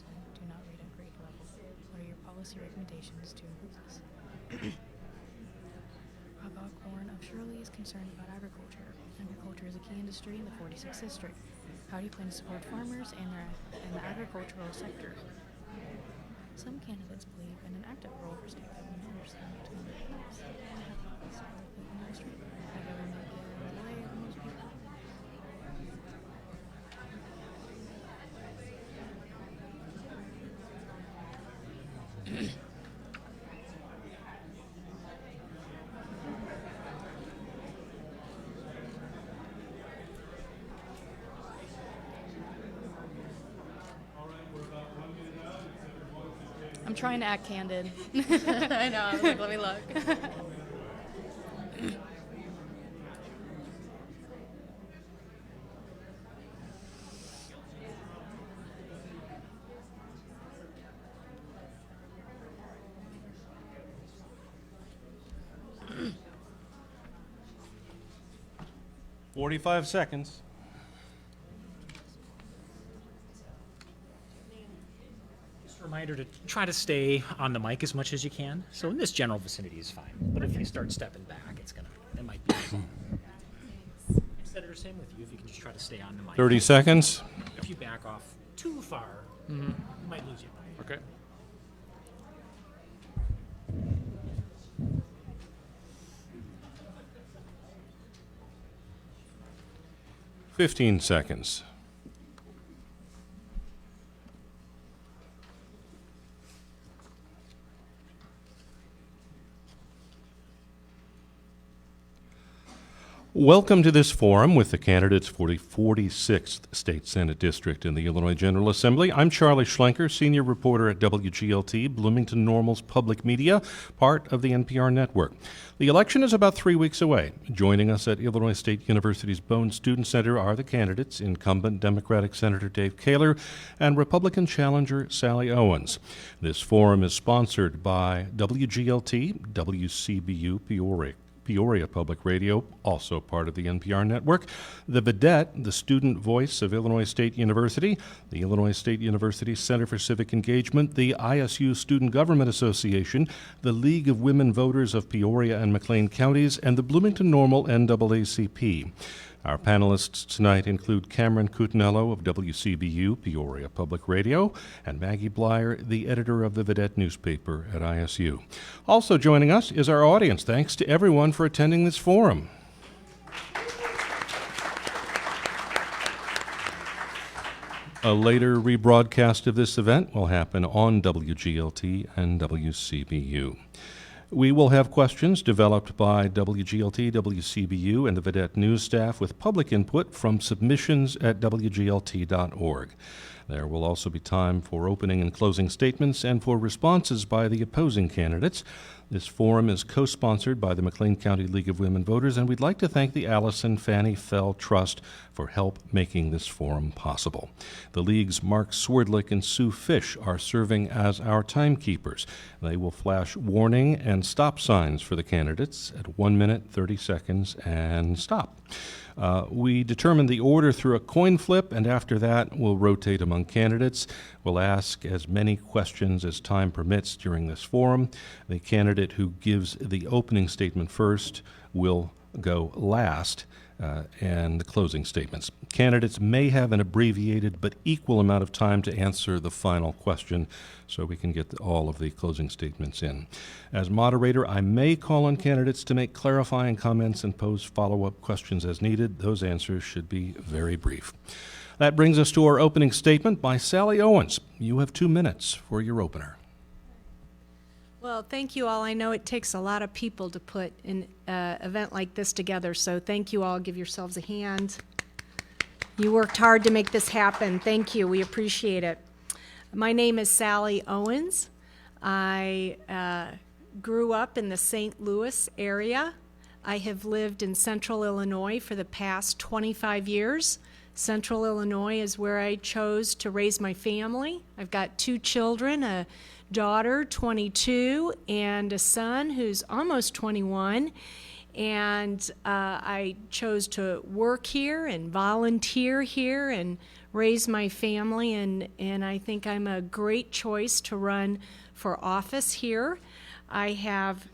do not rate at grade level. What are your policy recommendations to improve this? Rob Osborne of Shirley is concerned about agriculture. Agriculture is a key industry in the 46th district. How do you plan to support farmers and the agricultural sector? Some candidates believe in an active role for state government and understand to the industry. That government get in the way of most people. I'm trying to act candid. I know. I was like, let me look. "45 seconds. Reminder to try to stay on the mic as much as you can. So in this general vicinity is fine. But if you start stepping back, it might be. Senator, same with you. If you can just try to stay on the mic. 30 seconds. If you back off too far, you might lose your mic. Okay. "15 seconds. Welcome to this forum with the candidates for the 46th State Senate District in the Illinois General Assembly. I'm Charlie Schlenker, senior reporter at WGLT, Bloomington Normal's public media, part of the NPR network. The election is about 3 weeks away. Joining us at Illinois State University's Bone Student Center are the candidates, incumbent Democratic Senator Dave Koehler and Republican challenger Sally Owens. This forum is sponsored by WGLT-WCBU Peoria Public Radio, also part of the NPR network, the Vedette, the student voice of Illinois State University, the Illinois State University Center for Civic Engagement, the ISU Student Government Association, the League of Women Voters of Peoria and McLean Counties, and the Bloomington Normal NAACP. Our panelists tonight include Cameron Cutinello of WCBU, Peoria Public Radio, and Maggie Blyer, the editor of the Vedette newspaper at ISU. Also joining us is our audience. Thanks to everyone for attending this forum. A later rebroadcast of this event will happen on WGLT and WCBU. We will have questions developed by WGLT, WCBU, and the Vedette News staff with public input from submissions at WGLT.org. There will also be time for opening and closing statements and for responses by the opposing candidates. This forum is co-sponsored by the McLean County League of Women Voters, and we'd like to thank the Allison Fanny Fell Trust for help making this forum possible. The League's Mark Swerdlick and Sue Fish are serving as our timekeepers. They will flash warning and stop signs for the candidates at 1 minute, 30 seconds, and stop. We determine the order through a coin flip, and after that, we'll rotate among candidates. We'll ask as many questions as time permits during this forum. The candidate who gives the opening statement first will go last, and the closing statements. Candidates may have an abbreviated but equal amount of time to answer the final question, so we can get all of the closing statements in. As moderator, I may call on candidates to make clarifying comments and pose follow-up questions as needed. Those answers should be very brief. That brings us to our opening statement by Sally Owens. You have 2 minutes for your opener. Well, thank you all. I know it takes a lot of people to put an event like this together, so thank you all. Give yourselves a hand. You worked hard to make this happen. Thank you. We appreciate it. My name is Sally Owens. I grew up in the St. Louis area. I have lived in Central Illinois for the past 25 years. Central Illinois is where I chose to raise my family. I've got 2 children, a daughter, 22, and a son who's almost 21. And I chose to work here and volunteer here and raise my family, and I think I'm a great choice to run for office here. I have,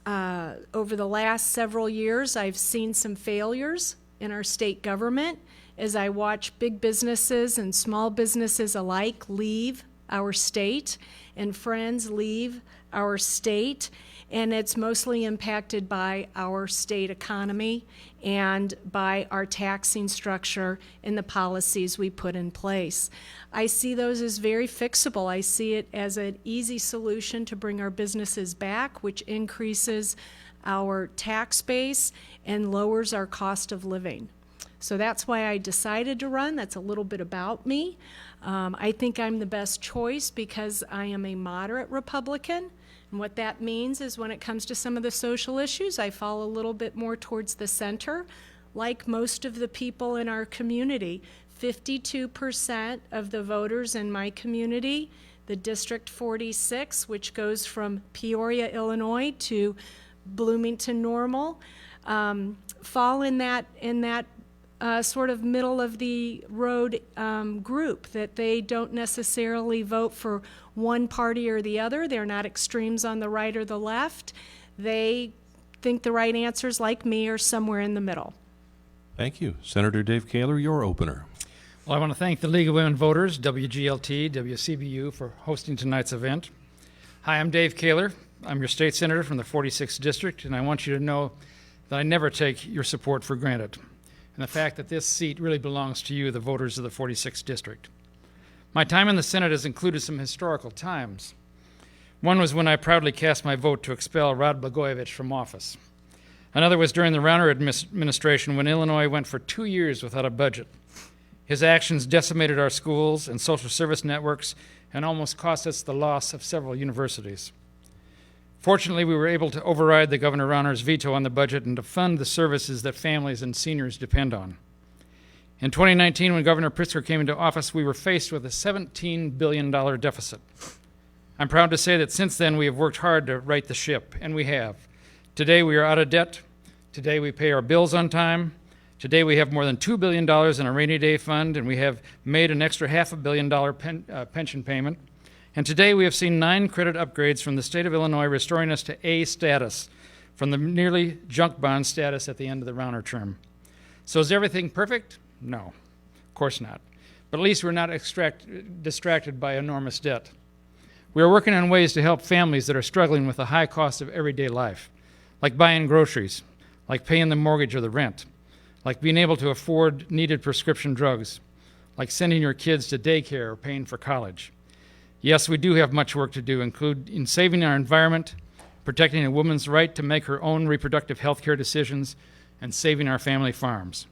over the last several years, I've seen some failures in our state government as I watch big businesses and small businesses alike leave our state and friends leave our state, and it's mostly impacted by our state economy and by our taxing structure and the policies we put in place. I see those as very fixable. I see it as an easy solution to bring our businesses back, which increases our tax base and lowers our cost of living. So that's why I decided to run. That's a little bit about me. I think I'm the best choice because I am a moderate Republican. And what that means is when it comes to some of the social issues, I fall a little bit more towards the center. Like most of the people in our community, 52% of the voters in my community, the District 46, which goes from Peoria, Illinois to Bloomington Normal, fall in that sort of middle of the road group, that they don't necessarily vote for one party or the other. They're not extremes on the right or the left. They think the right answers, like me, are somewhere in the middle. Thank you. Senator Dave Koehler, your opener. Well, I want to thank the League of Women Voters, WGLT-WCBU, for hosting tonight's event. Hi, I'm Dave Koehler. I'm your state senator from the 46th District, and I want you to know that I never take your support for granted, and the fact that this seat really belongs to you, the voters of the 46th District. My time in the Senate has included some historical times. One was when I proudly cast my vote to expel Rod Blagojevich from office. Another was during the Rauner administration when Illinois went for 2 years without a budget. His actions decimated our schools and social service networks and almost cost us the loss of several universities. Fortunately, we were able to override the Governor Rauner's veto on the budget and to fund the services that families and seniors depend on. In 2019, when Governor Pritzker came into office, we were faced with a $17 billion deficit. I'm proud to say that since then we have worked hard to right the ship, and we have. Today we are out of debt. Today we pay our bills on time. Today we have more than $2 billion in a rainy day fund, and we have made an extra $500 million pension payment. And today we have seen 9 credit upgrades from the state of Illinois, restoring us to A status from the nearly junk bond status at the end of the Rauner term. So is everything perfect? No, of course not. But at least we're not distracted by enormous debt. We are working on ways to help families that are struggling with the high cost of everyday life, like buying groceries, like paying the mortgage or the rent, like being able to afford needed prescription drugs, like sending your kids to daycare or paying for college. Yes, we do have much work to do, including saving our environment, protecting a woman's right to make her own reproductive health care decisions, and saving our family farms.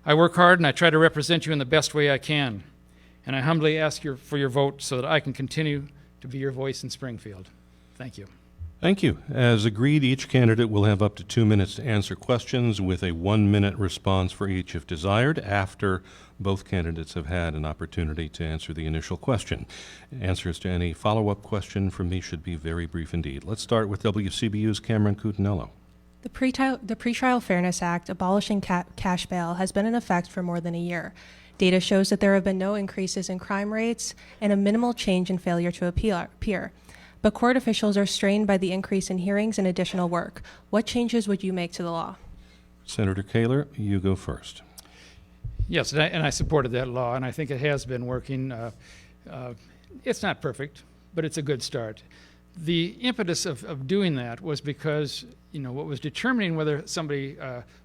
I work hard and I try to represent you in the best way I can, and I humbly ask for your vote so that I can continue to be your voice in Springfield. Thank you. Thank you. As agreed, each candidate will have up to 2 minutes to answer questions with a 1-minute response for each if desired after both candidates have had an opportunity to answer the initial question. Answers to any follow-up question from me should be very brief indeed. Let's start with WCBU's Cameron Cutinello. The Pretrial Fairness Act abolishing cash bail has been in effect for more than a year. Data shows that there have been no increases in crime rates and a minimal change in failure to appear. But court officials are strained by the increase in hearings and additional work. What changes would you make to the law? Senator Koehler, you go first. Yes, and I supported that law, and I think it has been working. It's not perfect, but it's a good start. The impetus of doing that was because, what was determining whether somebody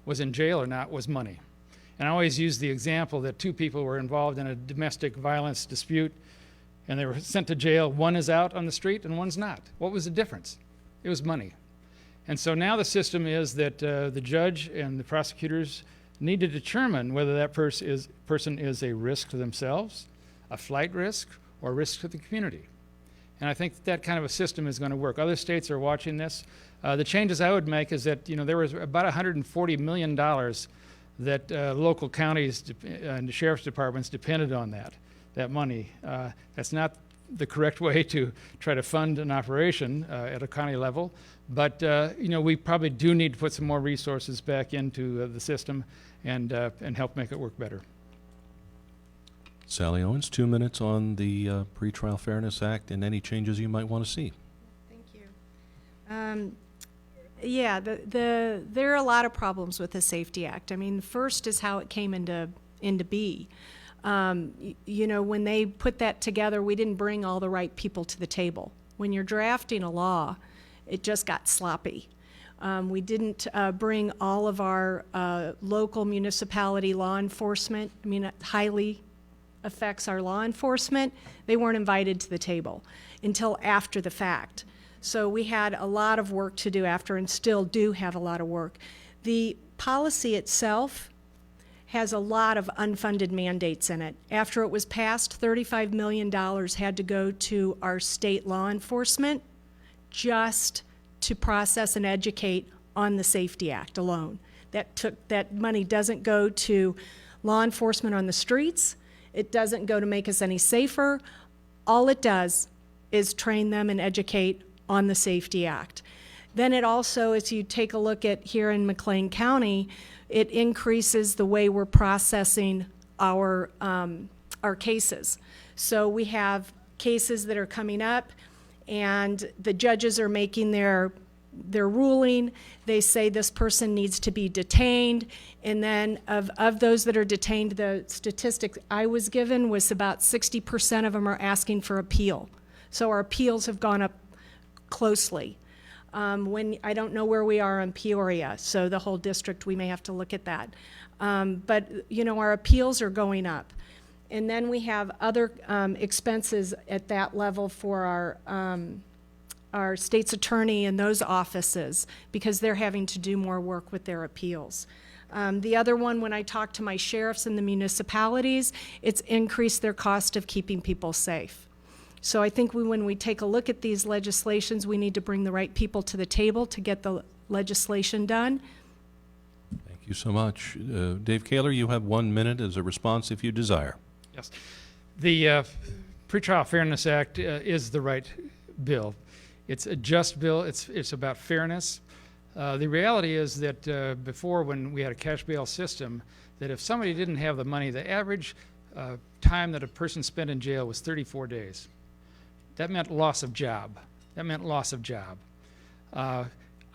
was in jail or not was money. And I always use the example that 2 people were involved in a domestic violence dispute, and they were sent to jail. One is out on the street and one's not. What was the difference? It was money. And so now the system is that the judge and the prosecutors need to determine whether that person is a risk to themselves, a flight risk, or a risk to the community. And I think that kind of a system is going to work. Other states are watching this. The changes I would make is that there was about $140 million that local counties and the sheriff's departments depended on that money. That's not the correct way to try to fund an operation at a county level, but we probably do need to put some more resources back into the system and help make it work better. Sally Owens, 2 minutes on the Pretrial Fairness Act and any changes you might want to see. Thank you. Yeah, there are a lot of problems with the Safety Act. I mean, the first is how it came into be. You know, when they put that together, we didn't bring all the right people to the table. When you're drafting a law, it just got sloppy. We didn't bring all of our local municipality law enforcement. I mean, it highly affects our law enforcement. They weren't invited to the table until after the fact. So we had a lot of work to do after, and still do have a lot of work. The policy itself has a lot of unfunded mandates in it. After it was passed, $35 million had to go to our state law enforcement just to process and educate on the Safety Act alone. That money doesn't go to law enforcement on the streets. It doesn't go to make us any safer. All it does is train them and educate on the Safety Act. Then it also, as you take a look at here in McLean County, it increases the way we're processing our cases. So we have cases that are coming up, and the judges are making their ruling. They say this person needs to be detained, and then of those that are detained, the statistic I was given was about 60% of them are asking for appeal. So our appeals have gone up closely. When I don't know where we are on Peoria, so the whole district, we may have to look at that. But you know, our appeals are going up. And then we have other expenses at that level for our state's attorney and those offices, because they're having to do more work with their appeals. The other one, when I talk to my sheriffs in the municipalities, it's increased their cost of keeping people safe. So I think when we take a look at these legislations, we need to bring the right people to the table to get the legislation done. Thank you so much. Dave Koehler, you have 1 minute as a response if you desire. Yes. The Pretrial Fairness Act is the right bill. It's a just bill. It's about fairness. The reality is that before, when we had a cash bail system, that if somebody didn't have the money, the average time that a person spent in jail was 34 days. That meant loss of job. That meant loss of job. I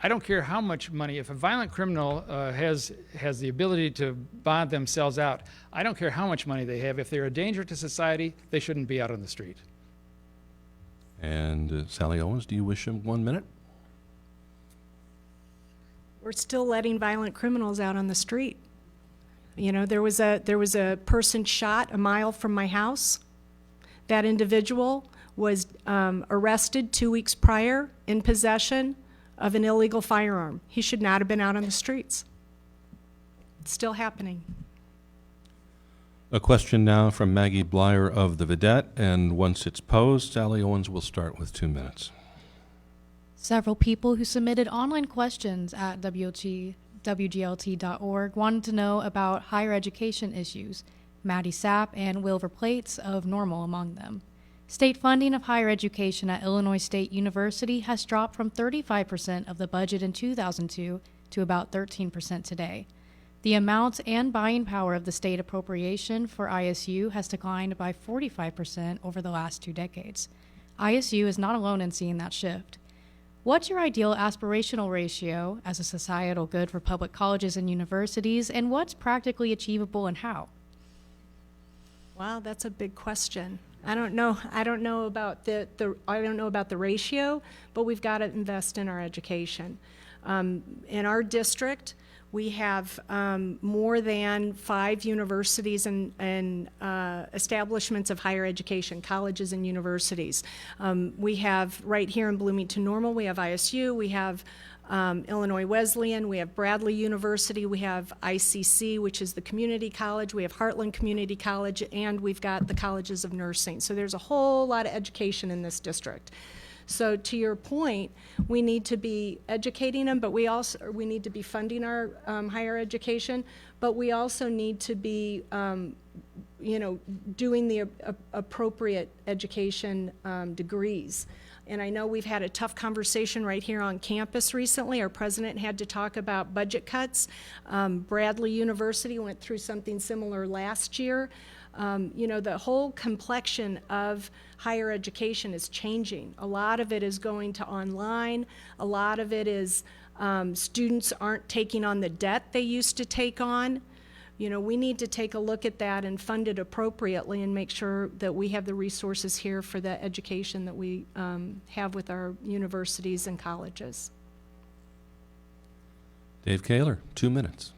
don't care how much money, if a violent criminal has the ability to bond themselves out, I don't care how much money they have. If they're a danger to society, they shouldn't be out on the street. And Sally Owens, do you wish him 1 minute? We're still letting violent criminals out on the street. You know, there was a person shot a mile from my house. That individual was arrested 2 weeks prior in possession of an illegal firearm. He should not have been out on the streets. It's still happening. A question now from Maggie Blyer of the Vidette, and once it's posed, Sally Owens will start with 2 minutes. Several people who submitted online questions at WGLT.org wanted to know about higher education issues, Maddie Sapp and Wilbur Plates of Normal among them. State funding of higher education at Illinois State University has dropped from 35% of the budget in 2002 to about 13% today. The amount and buying power of the state appropriation for ISU has declined by 45% over the last 2 decades. ISU is not alone in seeing that shift. What's your ideal aspirational ratio as a societal good for public colleges and universities, and what's practically achievable and how? Wow, that's a big question. I don't know about the ratio, but we've got to invest in our education. In our district, we have more than 5 universities and establishments of higher education, colleges and universities. We have right here in Bloomington Normal, we have ISU, we have Illinois Wesleyan, we have Bradley University, we have ICC, which is the community college, we have Heartland Community College, and we've got the colleges of nursing. So there's a whole lot of education in this district. So to your point, we need to be educating them, but we need to be funding our higher education, but we also need to be, doing the appropriate education degrees. And I know we've had a tough conversation right here on campus recently. Our president had to talk about budget cuts. Bradley University went through something similar last year. The whole complexion of higher education is changing. A lot of it is going to online. A lot of it is students aren't taking on the debt they used to take on. We need to take a look at that and fund it appropriately and make sure that we have the resources here for the education that we have with our universities and colleges. Dave Koehler, 2 minutes.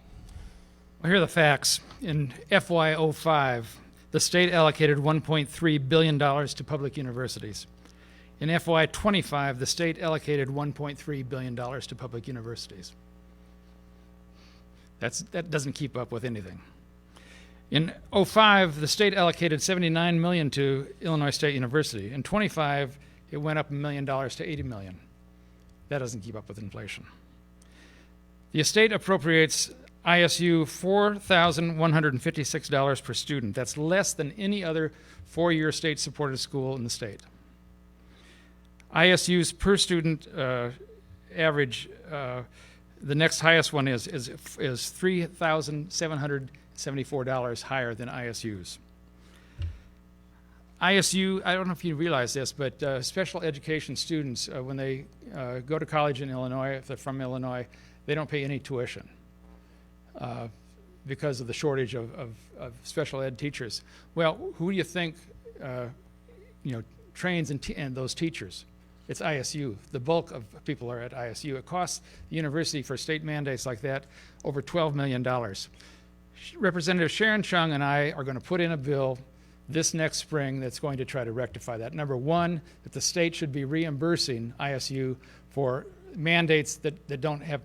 Well, here are the facts. In FY05, the state allocated $1.3 billion to public universities. In FY25, the state allocated $1.3 billion to public universities. That doesn't keep up with anything. In '05, the state allocated $79 million to Illinois State University. In '25, it went up $1 million to $80 million. That doesn't keep up with inflation. The estate appropriates ISU $4,156 per student. That's less than any other four-year state-supported school in the state. ISU's per student average, the next highest one is $3,774 higher than ISU's. ISU, I don't know if you realize this, but special education students, when they go to college in Illinois, if they're from Illinois, they don't pay any tuition because of the shortage of special ed teachers. Well, who do you think trains and those teachers? It's ISU. The bulk of people are at ISU. It costs the university for state mandates like that over $12 million. Representative Sharon Chung and I are going to put in a bill this next spring that's going to try to rectify that. Number one, that the state should be reimbursing ISU for mandates that don't have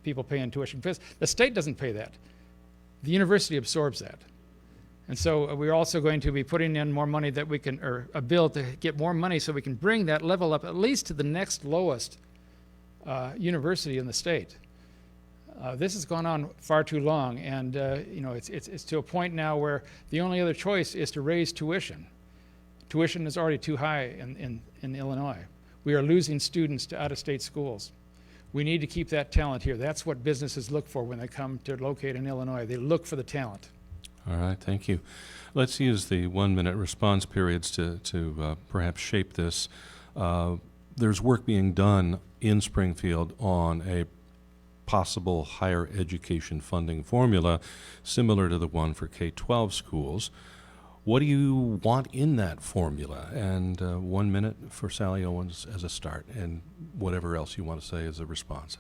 people paying tuition. Because the state doesn't pay that. The university absorbs that. And so we're also going to be putting in more money that we can, or a bill to get more money so we can bring that level up at least to the next lowest university in the state. This has gone on far too long, and it's to a point now where the only other choice is to raise tuition. Tuition is already too high in Illinois. We are losing students to out-of-state schools. We need to keep that talent here. That's what businesses look for when they come to locate in Illinois. They look for the talent. All right, thank you. Let's use the 1-minute response periods to perhaps shape this. There's work being done in Springfield on a possible higher education funding formula similar to the one for K-12 schools. What do you want in that formula? And 1 minute for Sally Owens as a start, and whatever else you want to say as a response.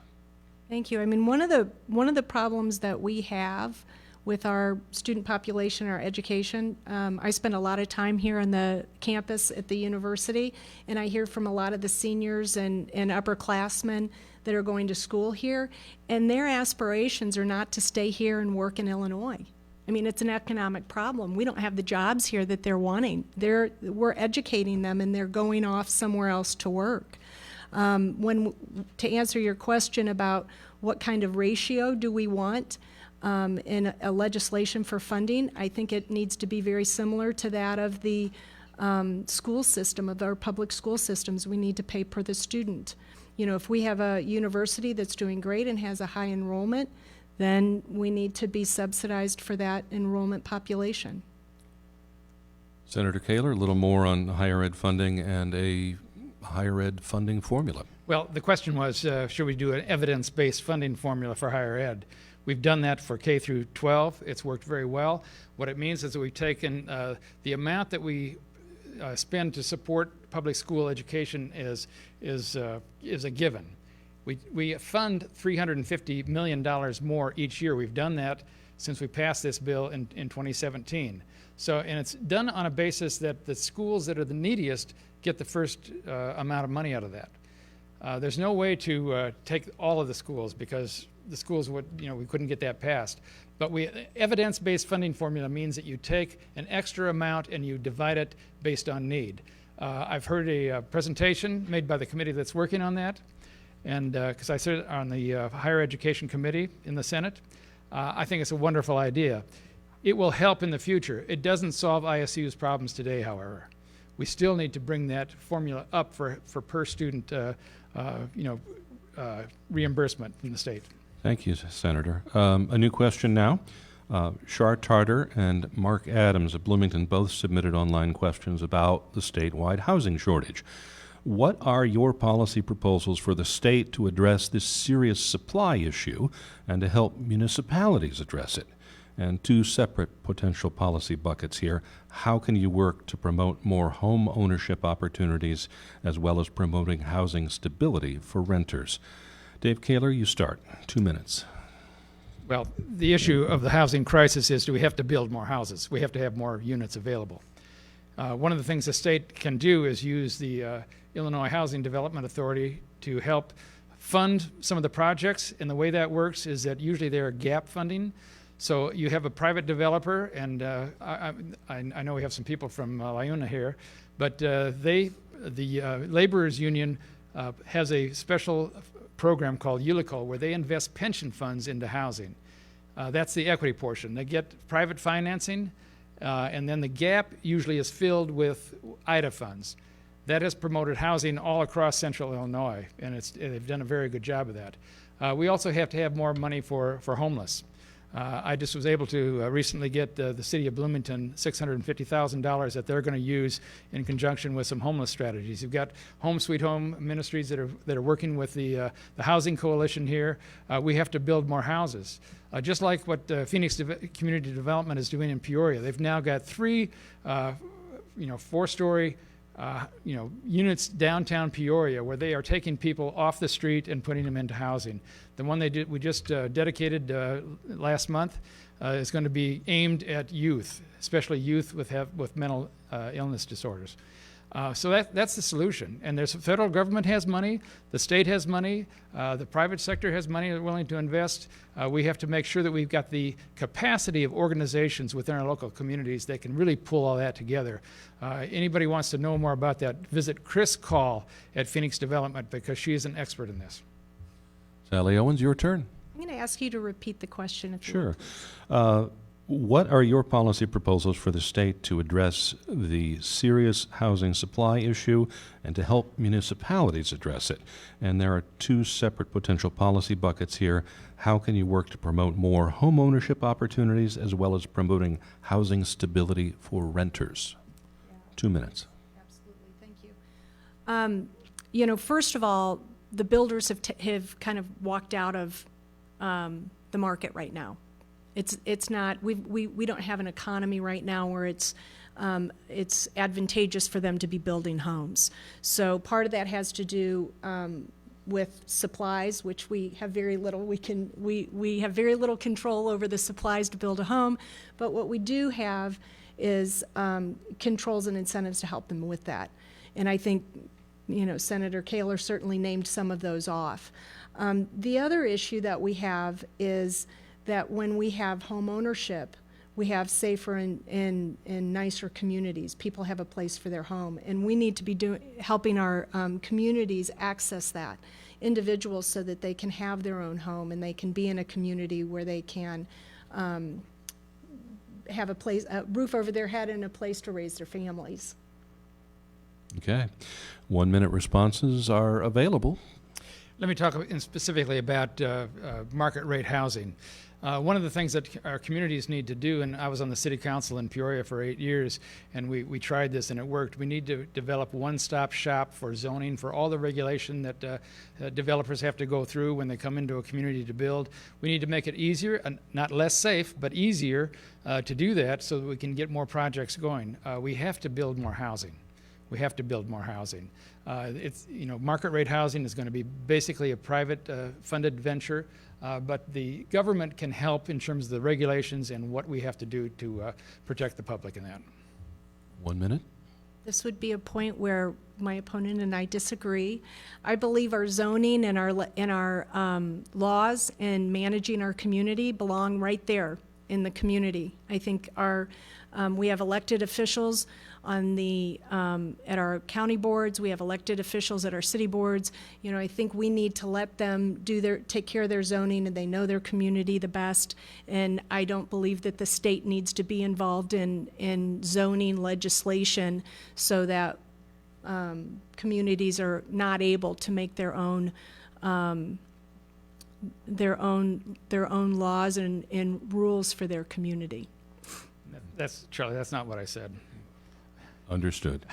Thank you. I mean, one of the problems that we have with our student population, our education. I spend a lot of time here on the campus at the university, and I hear from a lot of the seniors and upperclassmen that are going to school here, and their aspirations are not to stay here and work in Illinois. I mean, it's an economic problem. We don't have the jobs here that they're wanting. We're educating them, and they're going off somewhere else to work. To answer your question about what kind of ratio do we want, in a legislation for funding, I think it needs to be very similar to that of the school system, of our public school systems. We need to pay per the student. If we have a university that's doing great and has a high enrollment, then we need to be subsidized for that enrollment population. Senator Koehler, a little more on higher ed funding and a higher ed funding formula. Well, the question was, should we do an evidence-based funding formula for higher ed? We've done that for K through 12. It's worked very well. What it means is that we've taken the amount that we spend to support public school education is a given. We fund $350 million more each year. We've done that since we passed this bill in 2017. And it's done on a basis that the schools that are the neediest get the first amount of money out of that. There's no way to take all of the schools because the schools would, we couldn't get that passed. But evidence-based funding formula means that you take an extra amount and you divide it based on need. I've heard a presentation made by the committee that's working on that, and because I sit on the Higher Education Committee in the Senate, I think it's a wonderful idea. It will help in the future. It doesn't solve ISU's problems today, however. We still need to bring that formula up for per student reimbursement from the state. Thank you, Senator. A new question now. Shar Tarter and Mark Adams of Bloomington both submitted online questions about the statewide housing shortage. What are your policy proposals for the state to address this serious supply issue and to help municipalities address it? And two separate potential policy buckets here. How can you work to promote more home ownership opportunities as well as promoting housing stability for renters? Dave Koehler, you start. 2 minutes. Well, the issue of the housing crisis is, do we have to build more houses? We have to have more units available. One of the things the state can do is use the Illinois Housing Development Authority to help fund some of the projects. And the way that works is that usually they're gap funding. So you have a private developer, and I know we have some people from Liuna here, but the laborers union has a special program called ULICO where they invest pension funds into housing. That's the equity portion. They get private financing, and then the gap usually is filled with IDA funds. That has promoted housing all across central Illinois, and they've done a very good job of that. We also have to have more money for homeless. I just was able to recently get the city of Bloomington $650,000 that they're going to use in conjunction with some homeless strategies. You've got Home Sweet Home ministries that are working with the housing coalition here. We have to build more houses. Just like what Phoenix Community Development is doing in Peoria. They've now got 3 4-story units downtown Peoria where they are taking people off the street and putting them into housing. The one we just dedicated last month is going to be aimed at youth, especially youth with mental illness disorders. So that's the solution. And the federal government has money, the state has money, the private sector has money they're willing to invest. We have to make sure that we've got the capacity of organizations within our local communities that can really pull all that together. Anybody wants to know more about that, visit Chris Call at Phoenix Development because she is an expert in this. Sally Owens, your turn. I'm going to ask you to repeat the question if you Sure. would. What are your policy proposals for the state to address the serious housing supply issue and to help municipalities address it? And there are 2 separate potential policy buckets here. How can you work to promote more home ownership opportunities as well as promoting housing stability for renters? 2 minutes. Absolutely, thank you. First of all, the builders have kind of walked out of the market right now. It's not, we don't have an economy right now where it's advantageous for them to be building homes. So part of that has to do with supplies, which we have very little. We have very little control over the supplies to build a home, but what we do have is controls and incentives to help them with that. And I think, Senator Koehler certainly named some of those off. The other issue that we have is that when we have home ownership, we have safer and nicer communities. People have a place for their home, and we need to be helping our communities access that. Individuals so that they can have their own home and they can be in a community where they can have a roof over their head and a place to raise their families. Okay. 1 minute responses are available. Let me talk specifically about market rate housing. One of the things that our communities need to do, and I was on the city council in Peoria for 8 years, and we tried this and it worked. We need to develop one-stop shop for zoning for all the regulation that developers have to go through when they come into a community to build. We need to make it easier, not less safe, but easier to do that so that we can get more projects going. We have to build more housing. We have to build more housing. Market rate housing is going to be basically a private funded venture, but the government can help in terms of the regulations and what we have to do to protect the public in that. 1 minute. This would be a point where my opponent and I disagree. I believe our zoning and our laws and managing our community belong right there in the community. I think we have elected officials on at our county boards. We have elected officials at our city boards. I think we need to let them take care of their zoning, and they know their community the best. And I don't believe that the state needs to be involved in zoning legislation so that communities are not able to make their own their own laws and rules for their community. That's, Charlie, that's not what I said. Understood.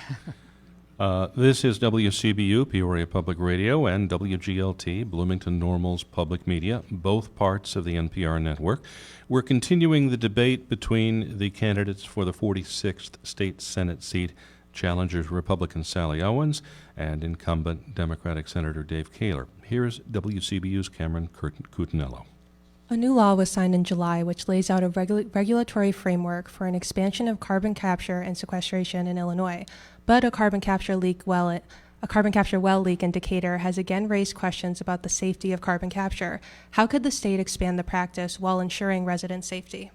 This is WCBU, Peoria Public Radio, and WGLT, Bloomington Normal's Public Media, both parts of the NPR network. We're continuing the debate between the candidates for the 46th State Senate seat, challengers Republican Sally Owens and incumbent Democratic Senator Dave Koehler. Here's WCBU's Cameron Cutinello. A new law was signed in July which lays out a regulatory framework for an expansion of carbon capture and sequestration in Illinois, but a carbon capture well leak in Decatur has again raised questions about the safety of carbon capture. How could the state expand the practice while ensuring resident safety?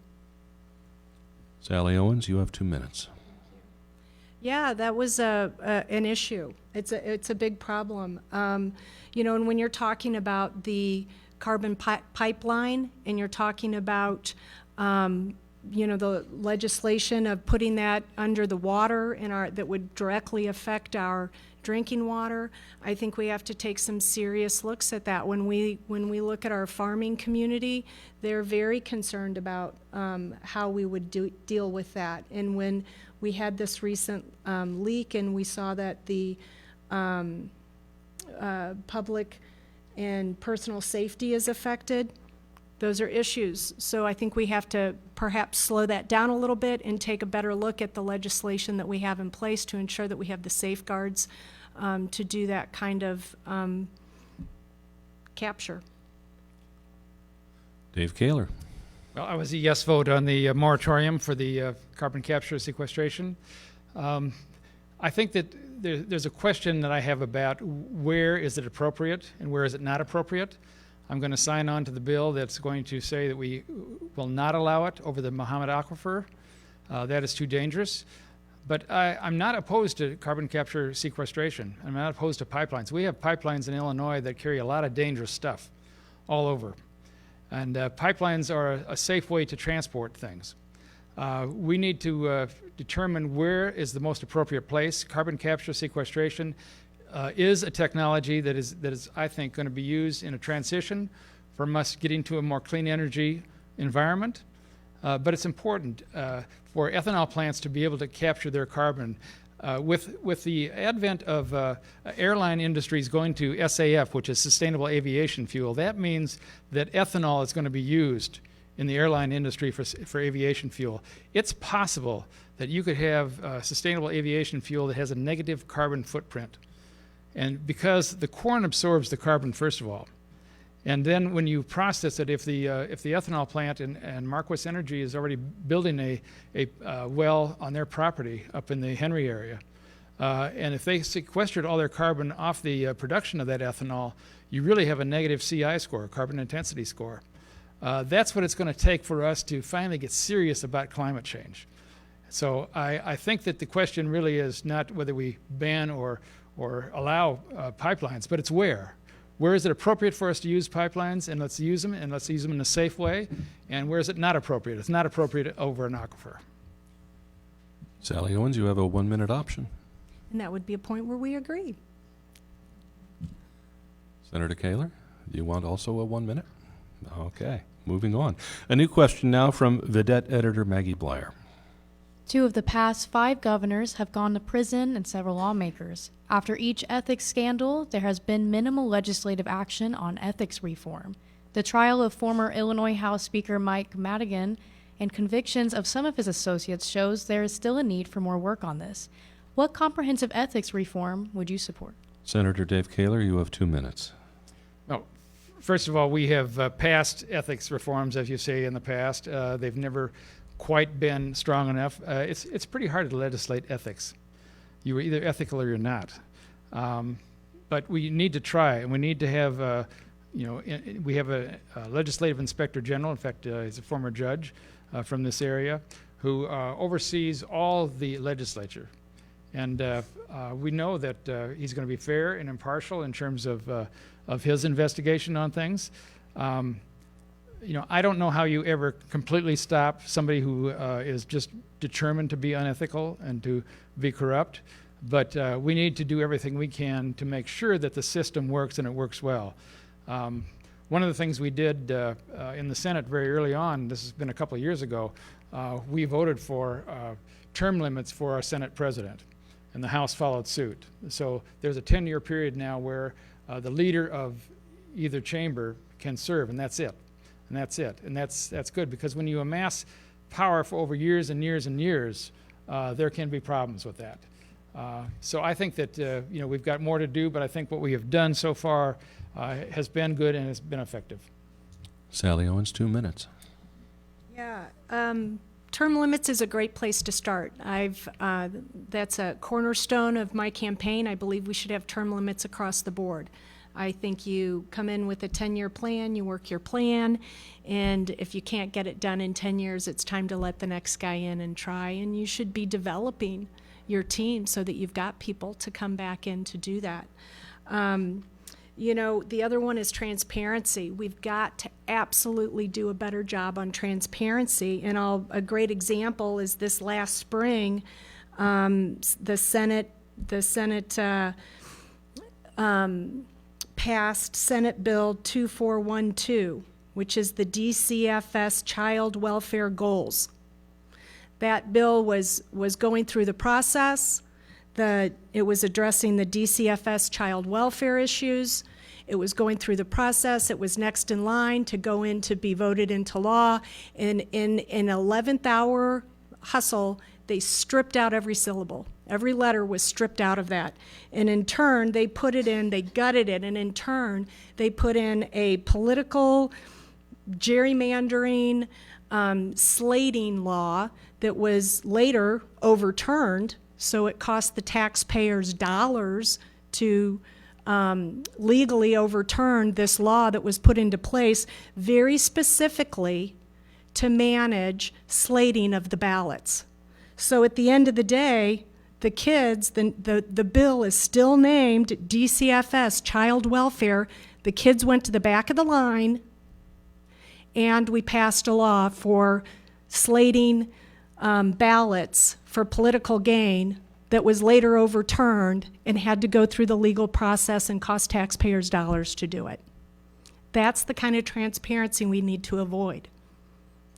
Sally Owens, you have 2 minutes. Yeah, that was an issue. It's a big problem. You know, and when you're talking about the carbon pipeline and you're talking about, you know, the legislation of putting that under the water that would directly affect our drinking water, I think we have to take some serious looks at that. When we look at our farming community, they're very concerned about how we would deal with that. And when we had this recent leak and we saw that the public and personal safety is affected, those are issues. So I think we have to perhaps slow that down a little bit and take a better look at the legislation that we have in place to ensure that we have the safeguards to do that kind of capture. Dave Koehler. Well, I was a yes vote on the moratorium for the carbon capture sequestration. I think that there's a question that I have about where is it appropriate and where is it not appropriate. I'm going to sign on to the bill that's going to say that we will not allow it over the Mahomet Aquifer. That is too dangerous. But I'm not opposed to carbon capture sequestration. I'm not opposed to pipelines. We have pipelines in Illinois that carry a lot of dangerous stuff all over. And pipelines are a safe way to transport things. We need to determine where is the most appropriate place. Carbon capture sequestration is a technology that is, I think, going to be used in a transition from us getting to a more clean energy environment. But it's important for ethanol plants to be able to capture their carbon. With the advent of airline industries going to SAF, which is sustainable aviation fuel, that means that ethanol is going to be used in the airline industry for aviation fuel. It's possible that you could have sustainable aviation fuel that has a negative carbon footprint. And because the corn absorbs the carbon, first of all, and then when you process it, if the ethanol plant and Marquis Energy is already building a well on their property up in the Henry area, and if they sequestered all their carbon off the production of that ethanol, you really have a negative CI score, carbon intensity score. That's what it's going to take for us to finally get serious about climate change. So I think that the question really is not whether we ban or allow pipelines, but it's where. Where is it appropriate for us to use pipelines, and let's use them in a safe way, and where is it not appropriate? It's not appropriate over an aquifer. Sally Owens, you have a 1-minute option. And that would be a point where we agree. Senator Koehler, do you want also a 1 minute? Okay, moving on. A new question now from Vedette editor Maggie Blyer. 2 of the past 5 governors have gone to prison and several lawmakers. After each ethics scandal, there has been minimal legislative action on ethics reform. The trial of former Illinois House Speaker Mike Madigan and convictions of some of his associates shows there is still a need for more work on this. What comprehensive ethics reform would you support? Senator Dave Koehler, you have 2 minutes. Well, first of all, we have passed ethics reforms, as you say, in the past. They've never quite been strong enough. It's pretty hard to legislate ethics. You are either ethical or you're not. But we need to try, and we need to have, we have a legislative inspector general. In fact, he's a former judge from this area who oversees all the legislature. And we know that he's going to be fair and impartial in terms of his investigation on things. I don't know how you ever completely stop somebody who is just determined to be unethical and to be corrupt, but we need to do everything we can to make sure that the system works and it works well. one of the things we did in the Senate very early on, this has been a couple of years ago, we voted for term limits for our Senate president, and the House followed suit. So there's a 10-year period now where the leader of either chamber can serve, and that's it. And that's it. And that's good, because when you amass power for over years and years and years, there can be problems with that. So I think that we've got more to do, but I think what we have done so far has been good and has been effective. Sally Owens, 2 minutes. Yeah, term limits is a great place to start. That's a cornerstone of my campaign. I believe we should have term limits across the board. I think you come in with a 10-year plan, you work your plan, and if you can't get it done in 10 years, it's time to let the next guy in and try, and you should be developing your team so that you've got people to come back in to do that. The other one is transparency. We've got to absolutely do a better job on transparency, and a great example is this last spring, the Senate passed Senate Bill 2412, which is the DCFS Child Welfare Goals. That bill was going through the process. It was addressing the DCFS child welfare issues. It was going through the process. It was next in line to go in to be voted into law. And in an 11th hour hustle, they stripped out every syllable. Every letter was stripped out of that. And in turn, they gutted it, and in turn, they put in a political gerrymandering, slating law that was later overturned, so it cost the taxpayers dollars to legally overturn this law that was put into place very specifically to manage slating of the ballots. So at the end of the day, the kids, the bill is still named DCFS, Child Welfare. The kids went to the back of the line, and we passed a law for slating ballots for political gain that was later overturned and had to go through the legal process and cost taxpayers dollars to do it. That's the kind of transparency we need to avoid.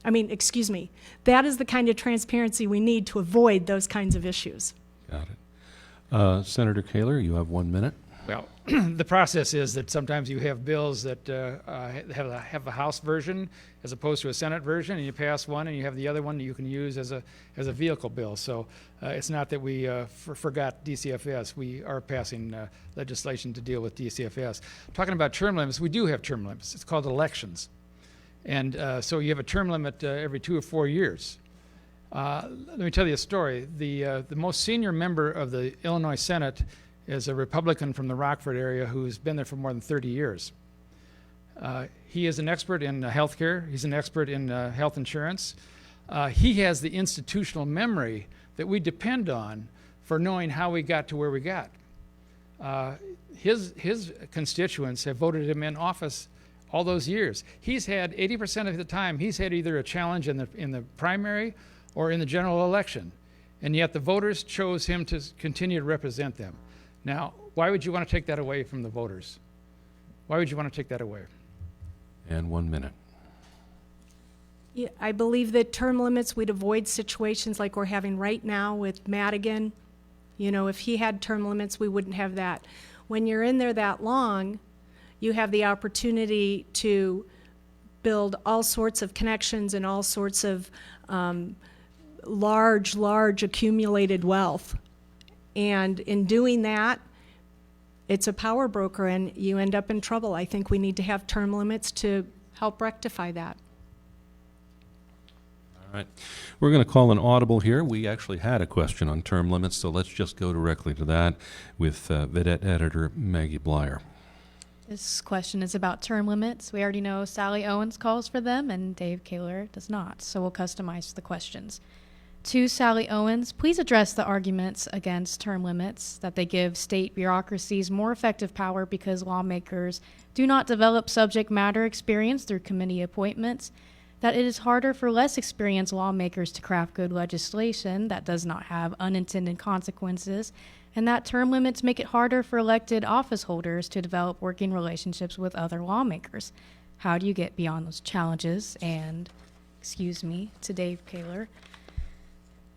That is the kind of transparency we need to avoid those kinds of issues. Got it. Senator Koehler, you have 1 minute. Well, the process is that sometimes you have bills that have a House version as opposed to a Senate version, and you pass one and you have the other one that you can use as a vehicle bill. So it's not that we forgot DCFS. We are passing legislation to deal with DCFS. Talking about term limits, we do have term limits. It's called elections. And so you have a term limit every 2 or 4 years. Let me tell you a story. The most senior member of the Illinois Senate is a Republican from the Rockford area who's been there for more than 30 years. He is an expert in healthcare. He's an expert in health insurance. He has the institutional memory that we depend on for knowing how we got to where we got. His constituents have voted him in office all those years. He's had 80% of the time, he's had either a challenge in the primary or in the general election, and yet the voters chose him to continue to represent them. Now, why would you want to take that away from the voters? Why would you want to take that away? And 1 minute. Yeah, I believe that term limits, we'd avoid situations like we're having right now with Madigan. If he had term limits, we wouldn't have that. When you're in there that long, you have the opportunity to build all sorts of connections and all sorts of large accumulated wealth. And in doing that, it's a power broker, and you end up in trouble. I think we need to have term limits to help rectify that. All right. We're going to call an audible here. We actually had a question on term limits, so let's just go directly to that with Vedette editor Maggie Blyer. This question is about term limits. We already know Sally Owens calls for them and Dave Koehler does not, so we'll customize the questions. To Sally Owens, please address the arguments against term limits, that they give state bureaucracies more effective power because lawmakers do not develop subject matter experience through committee appointments, that it is harder for less experienced lawmakers to craft good legislation that does not have unintended consequences, and that term limits make it harder for elected office holders to develop working relationships with other lawmakers. How do you get beyond those challenges? And, to Dave Koehler.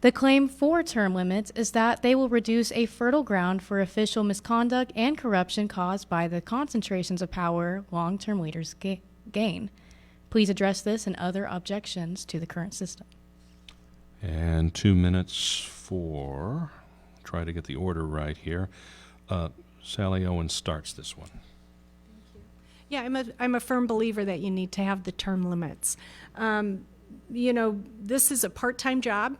The claim for term limits is that they will reduce a fertile ground for official misconduct and corruption caused by the concentrations of power long-term leaders gain. Please address this and other objections to the current system. And 2 minutes for, try to get the order right here. Sally Owens starts this one. Yeah, I'm a firm believer that you need to have the term limits. This is a part-time job,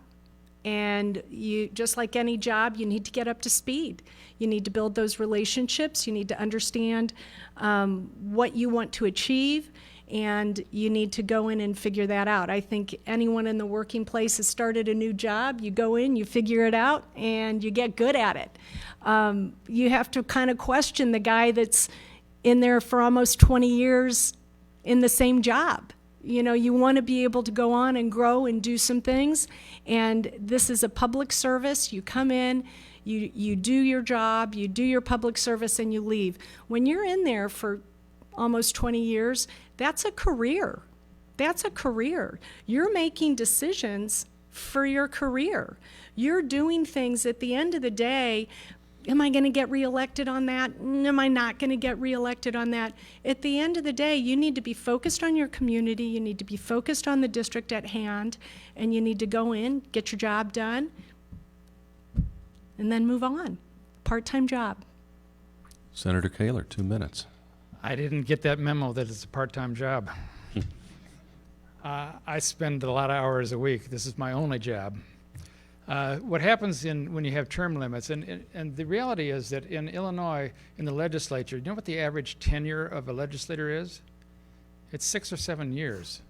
and you, just like any job, you need to get up to speed. You need to build those relationships. You need to understand what you want to achieve, and you need to go in and figure that out. I think anyone in the working place has started a new job. You go in, you figure it out, and you get good at it. You have to kind of question the guy that's in there for almost 20 years in the same job. You want to be able to go on and grow and do some things, and this is a public service. You come in, you do your job, you do your public service, and you leave. When you're in there for almost 20 years, that's a career. That's a career. You're making decisions for your career. You're doing things at the end of the day. Am I going to get reelected on that? Am I not going to get reelected on that? At the end of the day, you need to be focused on your community. You need to be focused on the district at hand, and you need to go in, get your job done, and then move on. Part-time job. Senator Koehler, 2 minutes. I didn't get that memo that it's a part-time job. I spend a lot of hours a week. This is my only job. What happens when you have term limits, and the reality is that in Illinois, in the legislature, you know what the average tenure of a legislator is? It's 6 or 7 years.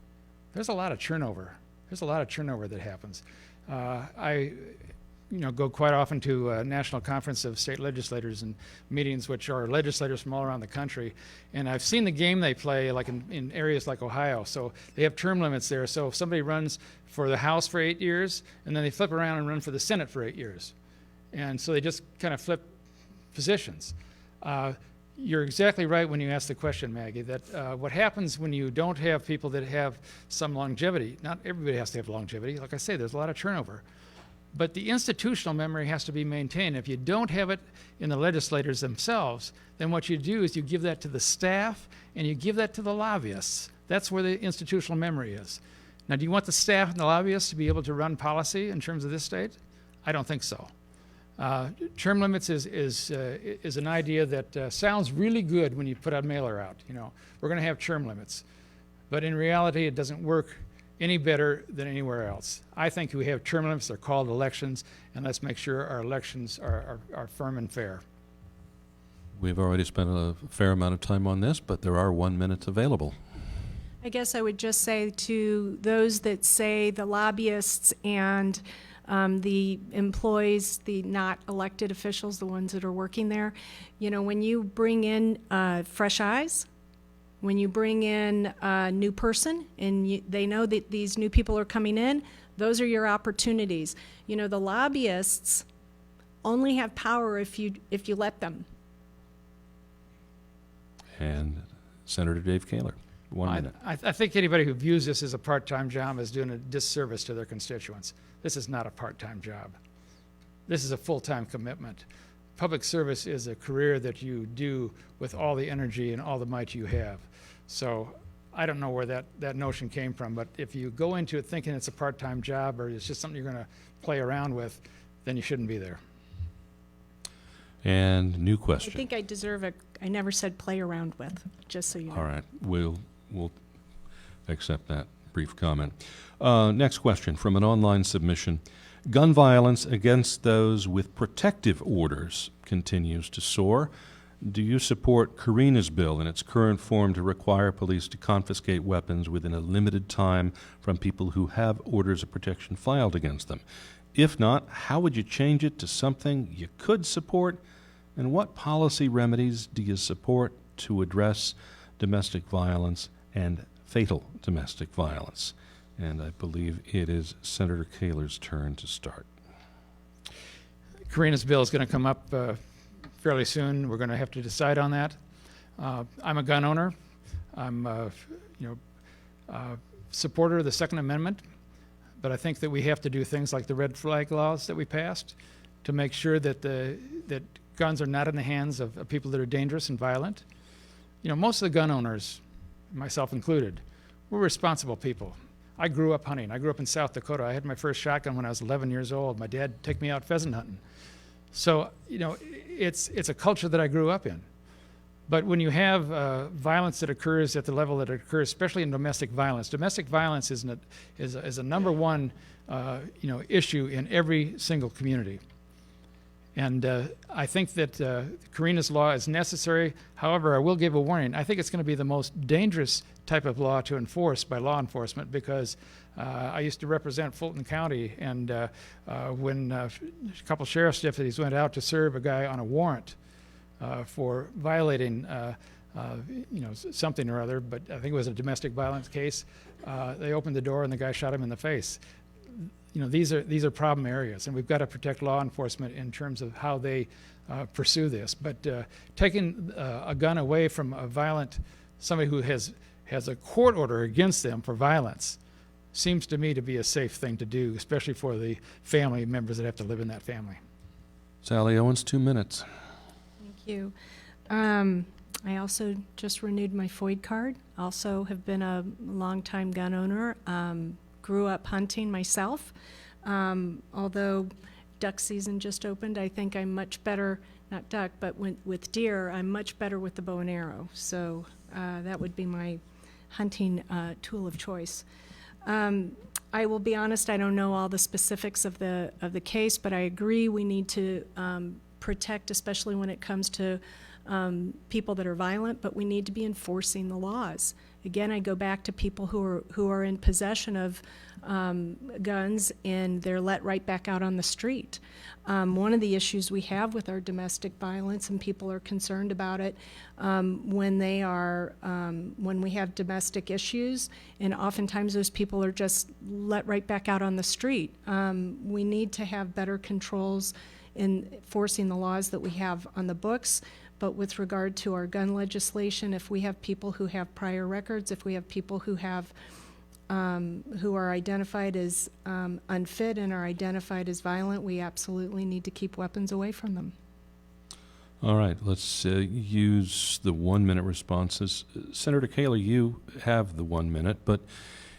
There's a lot of turnover. There's a lot of turnover that happens. I go quite often to a national conference of state legislators and meetings which are legislators from all around the country, and I've seen the game they play like in areas like Ohio. So they have term limits there. So if somebody runs for the House for 8 years, and then they flip around and run for the Senate for 8 years. And so they just kind of flip positions. You're exactly right when you ask the question, Maggie, that what happens when you don't have people that have some longevity, not everybody has to have longevity. Like I say, there's a lot of turnover. But the institutional memory has to be maintained. If you don't have it in the legislators themselves, then what you do is you give that to the staff and you give that to the lobbyists. That's where the institutional memory is. Now, do you want the staff and the lobbyists to be able to run policy in terms of this state? I don't think so. Term limits is an idea that sounds really good when you put a mailer out. We're going to have term limits. But in reality, it doesn't work any better than anywhere else. I think we have term limits. They're called elections, and let's make sure our elections are firm and fair. We've already spent a fair amount of time on this, but there are 1 minute available. I guess I would just say to those that say the lobbyists and the employees, the not elected officials, the ones that are working there, when you bring in fresh eyes, when you bring in a new person and they know that these new people are coming in, those are your opportunities. The lobbyists only have power if you let them. And Senator Dave Koehler, 1 minute. I think anybody who views this as a part-time job is doing a disservice to their constituents. This is not a part-time job. This is a full-time commitment. Public service is a career that you do with all the energy and all the might you have. So I don't know where that notion came from, but if you go into it thinking it's a part-time job or it's just something you're going to play around with, then you shouldn't be there. And new I question. think I deserve I never said play around with, just so you know. All right, we'll accept that brief comment. Next question from an online submission. Gun violence against those with protective orders continues to soar. Do you support Karina's bill in its current form to require police to confiscate weapons within a limited time from people who have orders of protection filed against them? If not, how would you change it to something you could support? And what policy remedies do you support to address domestic violence and fatal domestic violence? And I believe it is Senator Koehler's turn to start. Karina's bill is going to come up fairly soon. We're going to have to decide on that. I'm a gun owner. I'm supporter of the Second Amendment, but I think that we have to do things like the red flag laws that we passed to make sure that that guns are not in the hands of people that are dangerous and violent. Most of the gun owners, myself included, we're responsible people. I grew up hunting. I grew up in South Dakota. I had my first shotgun when I was 11 years old. My dad took me out pheasant hunting. So, it's a culture that I grew up in. But when you have violence that occurs at the level that it occurs, especially in domestic violence is a number one issue in every single community. And I think that Karina's law is necessary. However, I will give a warning. I think it's going to be the most dangerous type of law to enforce by law enforcement because I used to represent Fulton County, and when a couple sheriff's deputies went out to serve a guy on a warrant for violating something or other, but I think it was a domestic violence case, they opened the door and the guy shot him in the face. These are problem areas, and we've got to protect law enforcement in terms of how they pursue this. But taking a gun away from somebody who has a court order against them for violence seems to me to be a safe thing to do, especially for the family members that have to live in that family. Sally Owens, 2 minutes. Thank you. I also just renewed my FOID card. Also have been a longtime gun owner. Grew up hunting myself. Although duck season just opened, I think I'm much better, not duck, but with deer, I'm much better with the bow and arrow. So that would be my hunting tool of choice. I will be honest, I don't know all the specifics of the case, but I agree we need to protect, especially when it comes to people that are violent, but we need to be enforcing the laws. Again, I go back to people who are in possession of guns and they're let right back out on the street. One of the issues we have with our domestic violence, and people are concerned about it, when we have domestic issues, and oftentimes those people are just let right back out on the street. We need to have better controls in enforcing the laws that we have on the books. But with regard to our gun legislation, if we have people who have prior records, if we have people who are identified as unfit and are identified as violent, we absolutely need to keep weapons away from them. All right, let's use the 1 minute responses. Senator Koehler, you have the 1 minute, but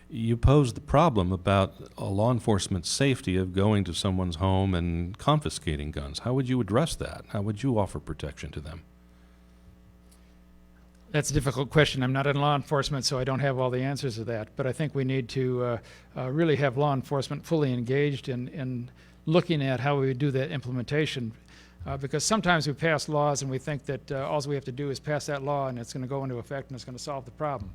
you posed the problem about law enforcement's safety of going to someone's home and confiscating guns. How would you address that? How would you offer protection to them? That's a difficult question. I'm not in law enforcement, so I don't have all the answers to that. But I think we need to really have law enforcement fully engaged in looking at how we would do that implementation. Because sometimes we pass laws and we think that all we have to do is pass that law and it's going to go into effect and it's going to solve the problem.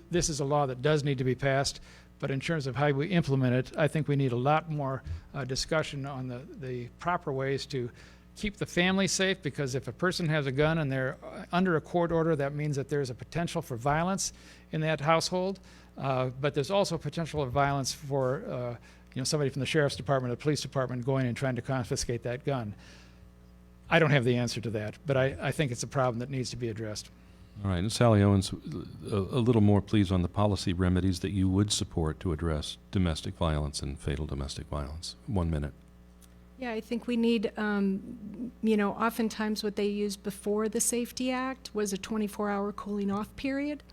This is a law that does need to be passed, but in terms of how we implement it, I think we need a lot more discussion on the proper ways to keep the family safe, because if a person has a gun and they're under a court order, that means that there's a potential for violence in that household. But there's also potential of violence for somebody from the sheriff's department or the police department going and trying to confiscate that gun. I don't have the answer to that, but I think it's a problem that needs to be addressed. All right, and Sally Owens, a little more, please, on the policy remedies that you would support to address domestic violence and fatal domestic violence. 1 minute. Yeah, I think we need, oftentimes what they used before the Safety Act was a 24-hour cooling off period.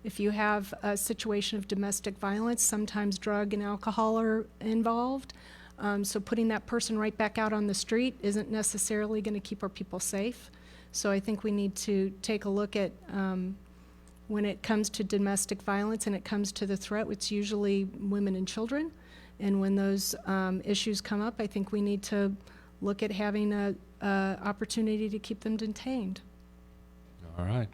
If you have a situation of domestic violence, sometimes drug and alcohol are involved. So putting that person right back out on the street isn't necessarily going to keep our people safe. So I think we need to take a look at when it comes to domestic violence and it comes to the threat, it's usually women and children. And when those issues come up, I think we need to look at having an opportunity to keep them detained. All right.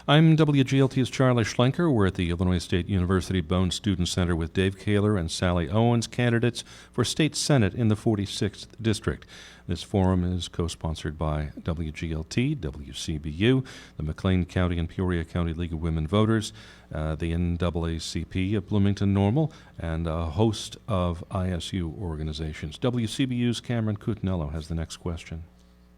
I'm WGLT's Charlie Schlenker. We're at the Illinois State University Bone Student Center with Dave Koehler and Sally Owens, candidates for State Senate in the 46th District. This forum is co-sponsored by WGLT, WCBU, the McLean County and Peoria County League of Women Voters, the NAACP of Bloomington Normal, and a host of ISU organizations. WCBU's Cameron Cutinello has the next question.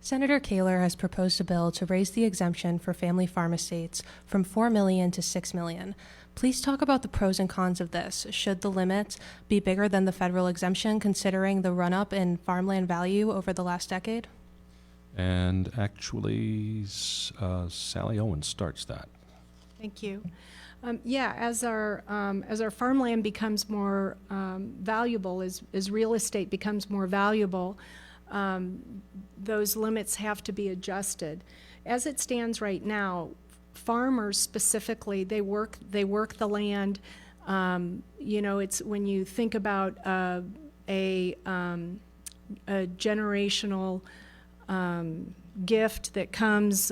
Senator Koehler has proposed a bill to raise the exemption for family farm estates from $4 million to $6 million. Please talk about the pros and cons of this. Should the limit be bigger than the federal exemption, considering the run-up in farmland value over the last decade? And actually, Sally Owens starts that. Thank you. Yeah, as our farmland becomes more valuable, as real estate becomes more valuable, those limits have to be adjusted. As it stands right now, farmers specifically, they work the land. You know, it's when you think about a generational gift that comes,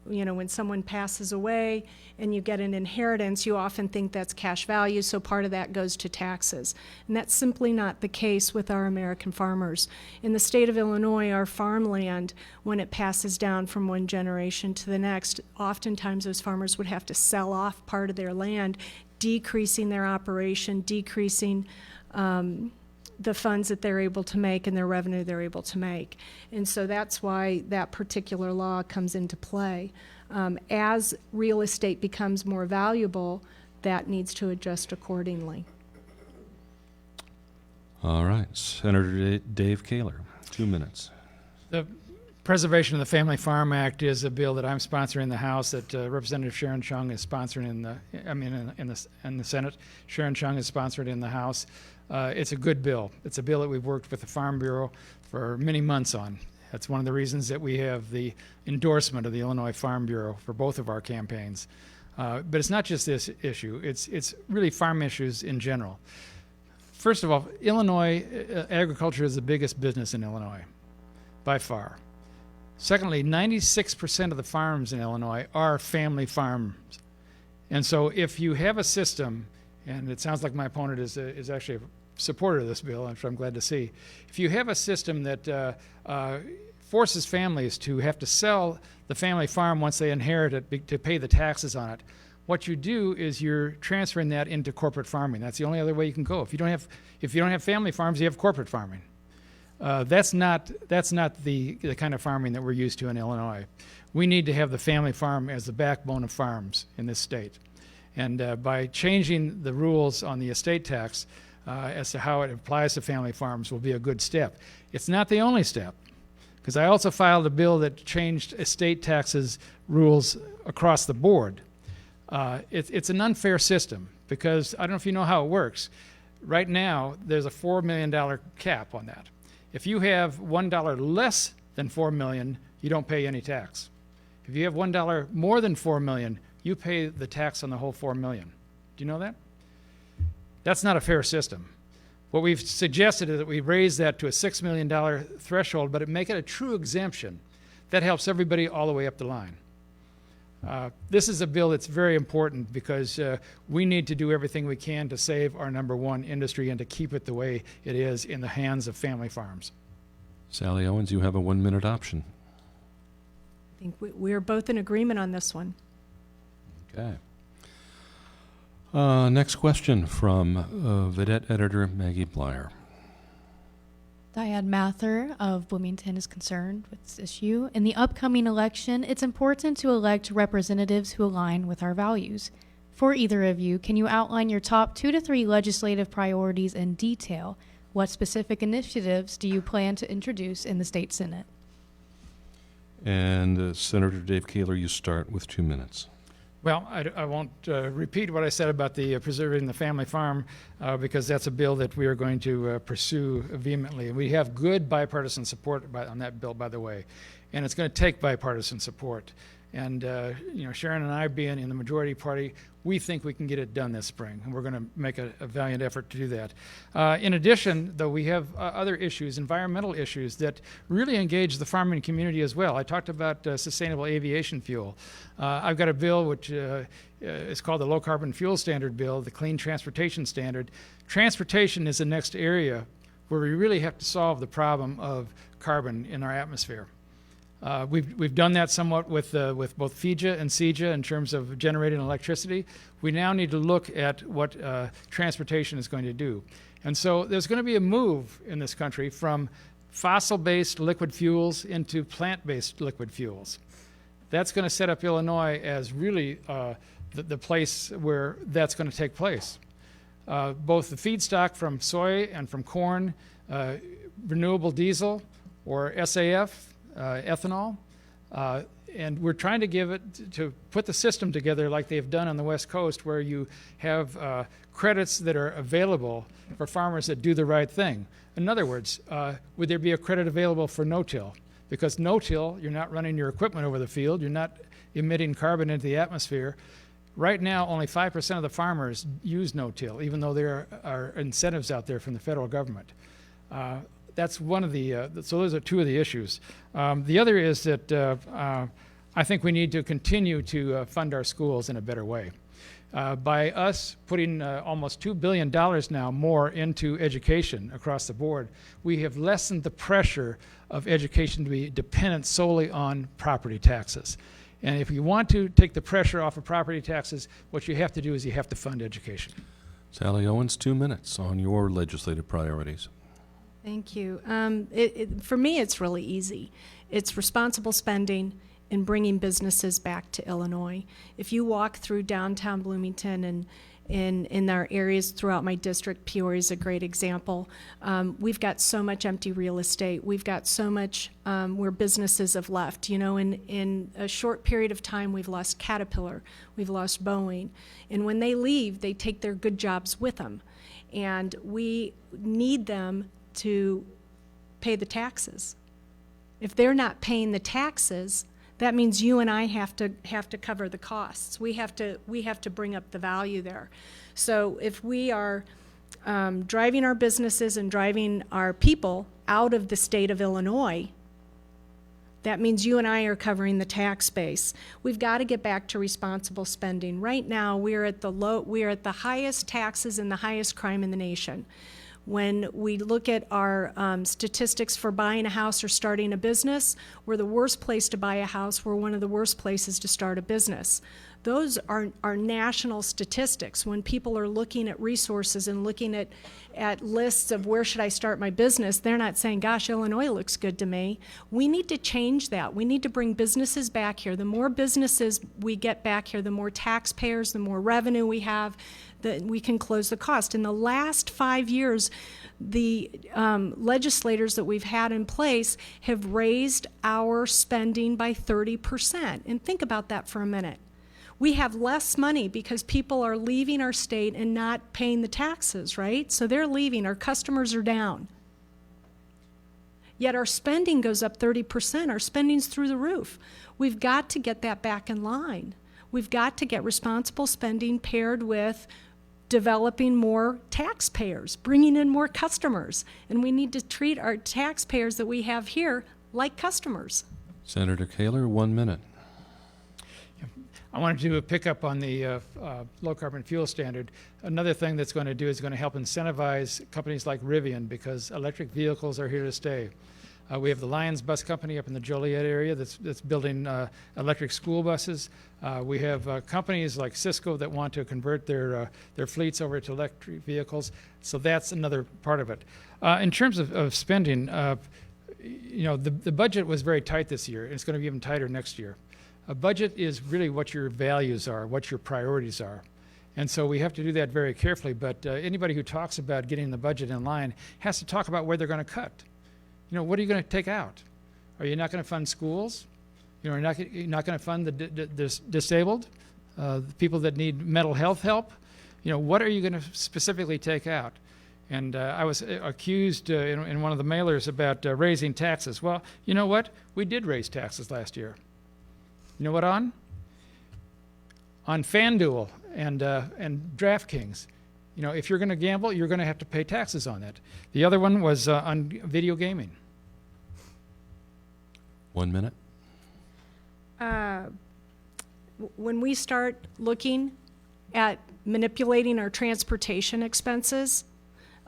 you know, when someone passes away and you get an inheritance, you often think that's cash value, so part of that goes to taxes. And that's simply not the case with our American farmers. In the state of Illinois, our farmland, when it passes down from one generation to the next, oftentimes those farmers would have to sell off part of their land, decreasing their operation, decreasing the funds that they're able to make and their revenue they're able to make. And so that's why that particular law comes into play. As real estate becomes more valuable, that needs to adjust accordingly. All right, Senator Dave Koehler, 2 minutes. The Preservation of the Family Farm Act is a bill that I'm sponsoring in the House, that Representative Sharon Chung is sponsoring in the Senate. Sharon Chung is sponsored in the House. It's a good bill. It's a bill that we've worked with the Farm Bureau for many months on. That's one of the reasons that we have the endorsement of the Illinois Farm Bureau for both of our campaigns. But it's not just this issue. It's really farm issues in general. First of all, Illinois, agriculture is the biggest business in Illinois, by far. Secondly, 96% of the farms in Illinois are family farms. And so if you have a system, and it sounds like my opponent is actually a supporter of this bill, which I'm glad to see. If you have a system that forces families to have to sell the family farm once they inherit it to pay the taxes on it, what you do is you're transferring that into corporate farming. That's the only other way you can go. If you don't have family farms, you have corporate farming. That's not the kind of farming that we're used to in Illinois. We need to have the family farm as the backbone of farms in this state. And by changing the rules on the estate tax as to how it applies to family farms will be a good step. It's not the only step, because I also filed a bill that changed estate taxes rules across the board. It's an unfair system, because I don't know if you know how it works. Right now, there's a $4 million cap on that. If you have $1 less than $4 million, you don't pay any tax. If you have $1 more than $4 million, you pay the tax on the whole $4 million. Do you know that? That's not a fair system. What we've suggested is that we raise that to a $6 million threshold, but make it a true exemption. That helps everybody all the way up the line. This is a bill that's very important, because we need to do everything we can to save our #1 industry and to keep it the way it is in the hands of family farms. Sally Owens, you have a 1-minute option. I think we're both in agreement on this one. Okay. Next question from Vedette editor Maggie Blyer. Diane Mather of Bloomington is concerned with this issue. In the upcoming election, it's important to elect representatives who align with our values. For either of you, can you outline your top 2 to 3 legislative priorities in detail? What specific initiatives do you plan to introduce in the state Senate? And Senator Dave Koehler, you start with 2 minutes. Well, I won't repeat what I said about the preserving the family farm, because that's a bill that we are going to pursue vehemently. We have good bipartisan support on that bill, by the way, and it's going to take bipartisan support. And Sharon and I, being in the majority party, we think we can get it done this spring, and we're going to make a valiant effort to do that. In addition, though, we have other issues, environmental issues, that really engage the farming community as well. I talked about sustainable aviation fuel. I've got a bill which is called the Low Carbon Fuel Standard Bill, the Clean Transportation Standard. Transportation is the next area where we really have to solve the problem of carbon in our atmosphere. We've done that somewhat with both FIJA and CIJA in terms of generating electricity. We now need to look at what transportation is going to do. And so there's going to be a move in this country from fossil-based liquid fuels into plant-based liquid fuels. That's going to set up Illinois as really the place where that's going to take place. Both the feedstock from soy and from corn, renewable diesel or SAF, ethanol, and we're trying to to put the system together like they've done on the West Coast, where you have credits that are available for farmers that do the right thing. In other words, would there be a credit available for no-till? Because no-till, you're not running your equipment over the field, you're not emitting carbon into the atmosphere. Right now, only 5% of the farmers use no-till, even though there are incentives out there from the federal government. That's one of the, so those are two of the issues. The other is that I think we need to continue to fund our schools in a better way. By us putting almost $2 billion now more into education across the board, we have lessened the pressure of education to be dependent solely on property taxes. And if you want to take the pressure off of property taxes, what you have to do is you have to fund education. Sally Owens, 2 minutes on your legislative priorities. Thank you. For me, it's really easy. It's responsible spending and bringing businesses back to Illinois. If you walk through downtown Bloomington and in our areas throughout my district, Peoria is a great example. We've got so much empty real estate. We've got so much where businesses have left. You know, in a short period of time, we've lost Caterpillar, we've lost Boeing. And when they leave, they take their good jobs with them. And we need them to pay the taxes. If they're not paying the taxes, that means you and I have to cover the costs. We have to bring up the value there. So if we are driving our businesses and driving our people out of the state of Illinois, that means you and I are covering the tax base. We've got to get back to responsible spending. Right now, we're at the highest taxes and the highest crime in the nation. When we look at our statistics for buying a house or starting a business, we're the worst place to buy a house. We're one of the worst places to start a business. Those are national statistics. When people are looking at resources and looking at lists of where should I start my business, they're not saying, gosh, Illinois looks good to me. We need to change that. We need to bring businesses back here. The more businesses we get back here, the more taxpayers, the more revenue we have, that we can close the cost. In the last 5 years, the legislators that we've had in place have raised our spending by 30%. And think about that for a minute. We have less money because people are leaving our state and not paying the taxes, right? So they're leaving, our customers are down. Yet our spending goes up 30%, our spending's through the roof. We've got to get that back in line. We've got to get responsible spending paired with developing more taxpayers, bringing in more customers. And we need to treat our taxpayers that we have here like customers. Senator Koehler, 1 minute. I wanted to pick up on the low carbon fuel standard. Another thing that's going to do is going to help incentivize companies like Rivian, because electric vehicles are here to stay. We have the Lions Bus Company up in the Joliet area that's building electric school buses. We have companies like Cisco that want to convert their fleets over to electric vehicles. So that's another part of it. In terms of spending, you know, the budget was very tight this year, and it's going to be even tighter next year. A budget is really what your values are, what your priorities are. And so we have to do that very carefully, but anybody who talks about getting the budget in line has to talk about where they're going to cut. You know, what are you going to take out? Are you not going to fund schools? You know, you're not going to fund the disabled, the people that need mental health help? You know, what are you going to specifically take out? And I was accused in one of the mailers about raising taxes. Well, you know what? We did raise taxes last year. You know what on? On FanDuel and DraftKings. You know, if you're going to gamble, you're going to have to pay taxes on that. The other one was on video gaming. 1 minute. When we start looking at manipulating our transportation expenses,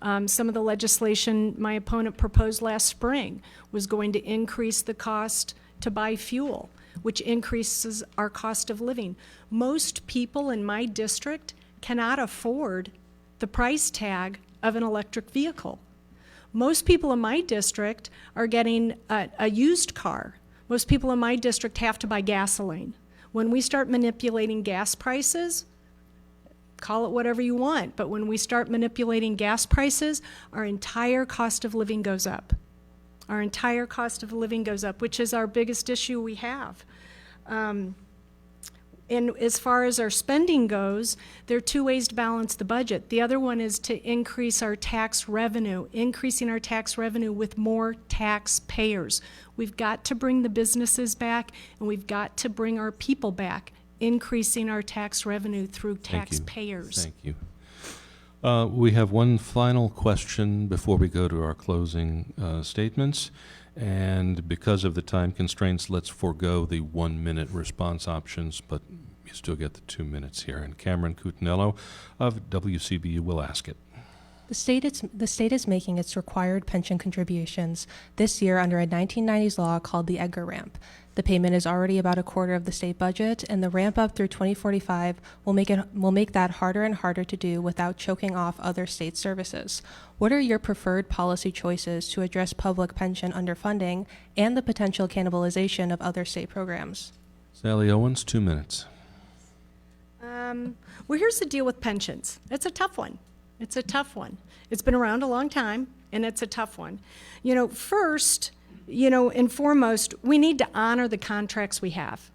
some of the legislation my opponent proposed last spring was going to increase the cost to buy fuel, which increases our cost of living. Most people in my district cannot afford the price tag of an electric vehicle. Most people in my district are getting a used car. Most people in my district have to buy gasoline. When we start manipulating gas prices, call it whatever you want, but when we start manipulating gas prices, our entire cost of living goes up. Our entire cost of living goes up, which is our biggest issue we have. And as far as our spending goes, there are two ways to balance the budget. The other one is to increase our tax revenue, increasing our tax revenue with more taxpayers. We've got to bring the businesses back, and we've got to bring our people back, increasing our tax revenue through taxpayers. Thank you. We have one final question before we go to our closing statements. And because of the time constraints, let's forego the 1 minute response options, but you still get the 2 minutes here. And Cameron Cutinello of WCBU will ask it. The state is making its required pension contributions this year under a 1990s law called the Edgar Ramp. The payment is already about a quarter of the state budget, and the ramp up through 2045 will make that harder and harder to do without choking off other state services. What are your preferred policy choices to address public pension underfunding and the potential cannibalization of other state programs? Sally Owens, 2 minutes. Well, here's the deal with pensions. It's a tough one. It's a tough one. It's been around a long time, and it's a tough one. First, and foremost, we need to honor the contracts we have.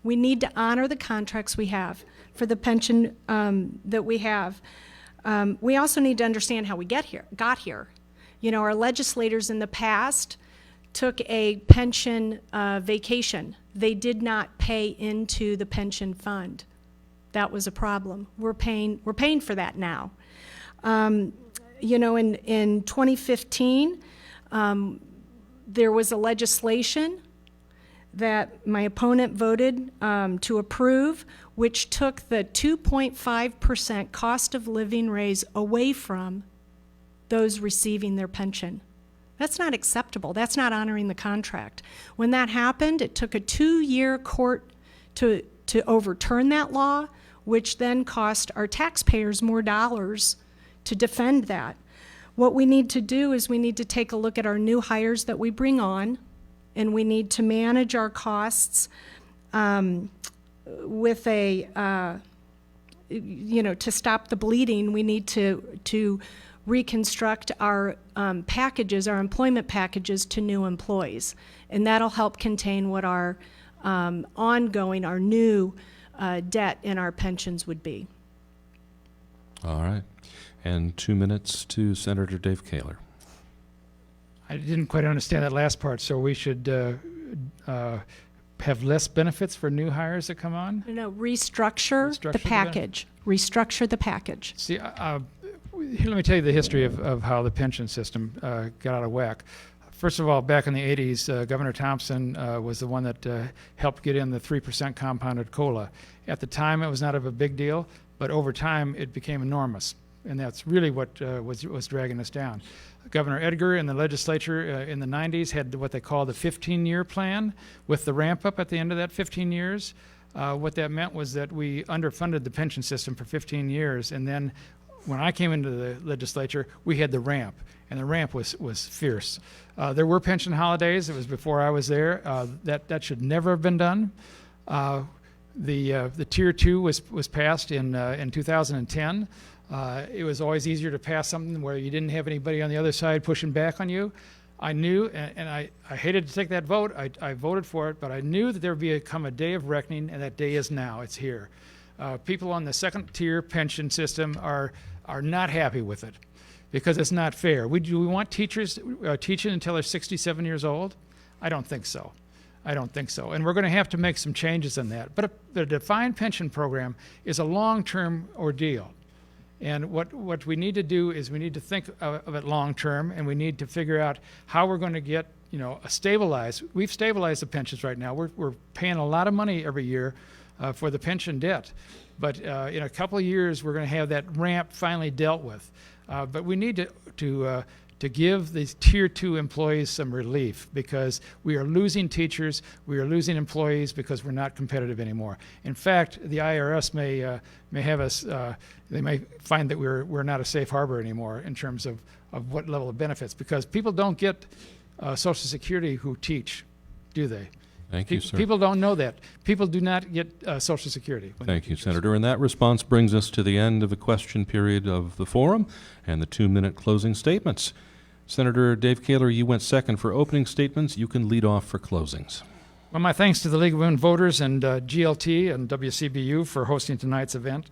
We need to honor the contracts we have for the pension that we have. We also need to understand how we got here. Our legislators in the past took a pension vacation. They did not pay into the pension fund. That was a problem. We're paying for that now. In 2015, there was a legislation that my opponent voted to approve, which took the 2.5% cost of living raise away from those receiving their pension. That's not acceptable. That's not honoring the contract. When that happened, it took a 2-year court to overturn that law, which then cost our taxpayers more dollars to defend that. What we need to do is we need to take a look at our new hires that we bring on, and we need to manage our costs with to stop the bleeding. We need to reconstruct our packages, our employment packages to new employees, and that'll help contain what our our new debt in our pensions would be. All right. And 2 minutes to Senator Dave Koehler. I didn't quite understand that last part, so we should have less benefits for new hires that come on? No, restructure the package. Restructure the package. See, here, let me tell you the history of how the pension system got out of whack. First of all, back in the 80s, Governor Thompson was the one that helped get in the 3% compounded COLA. At the time, it was not of a big deal, but over time, it became enormous. And that's really what was dragging us down. Governor Edgar and the legislature in the 90s had what they call the 15-year plan with the ramp up at the end of that 15 years. What that meant was that we underfunded the pension system for 15 years. And then when I came into the legislature, we had the ramp. And the ramp was fierce. There were pension holidays. It was before I was there. That should never have been done. The Tier 2 was passed in 2010. It was always easier to pass something where you didn't have anybody on the other side pushing back on you. I knew, and I hated to take that vote. I voted for it, but I knew that there would come a day of reckoning, and that day is now. It's here. People on the second-tier pension system are not happy with it because it's not fair. Do we want teachers teaching until they're 67 years old? I don't think so. And we're going to have to make some changes in that. But the defined pension program is a long-term ordeal. And what we need to do is we need to think of it long-term, and we need to figure out how we're going to get, we've stabilized the pensions right now. We're paying a lot of money every year for the pension debt. But in a couple of years, we're going to have that ramp finally dealt with. But we need to to give these Tier 2 employees some relief, because we are losing teachers, we are losing employees because we're not competitive anymore. In fact, the IRS may have us, they may find that we're not a safe harbor anymore in terms of what level of benefits, because people don't get Social Security who teach, do they? Thank you, sir. People don't know that. People do not get Social Security. Thank you, Senator. And that response brings us to the end of the question period of the forum and the 2-minute closing statements. Senator Dave Koehler, you went second for opening statements. You can lead off for closings. Well, my thanks to the League of Women Voters and GLT and WCBU for hosting tonight's event.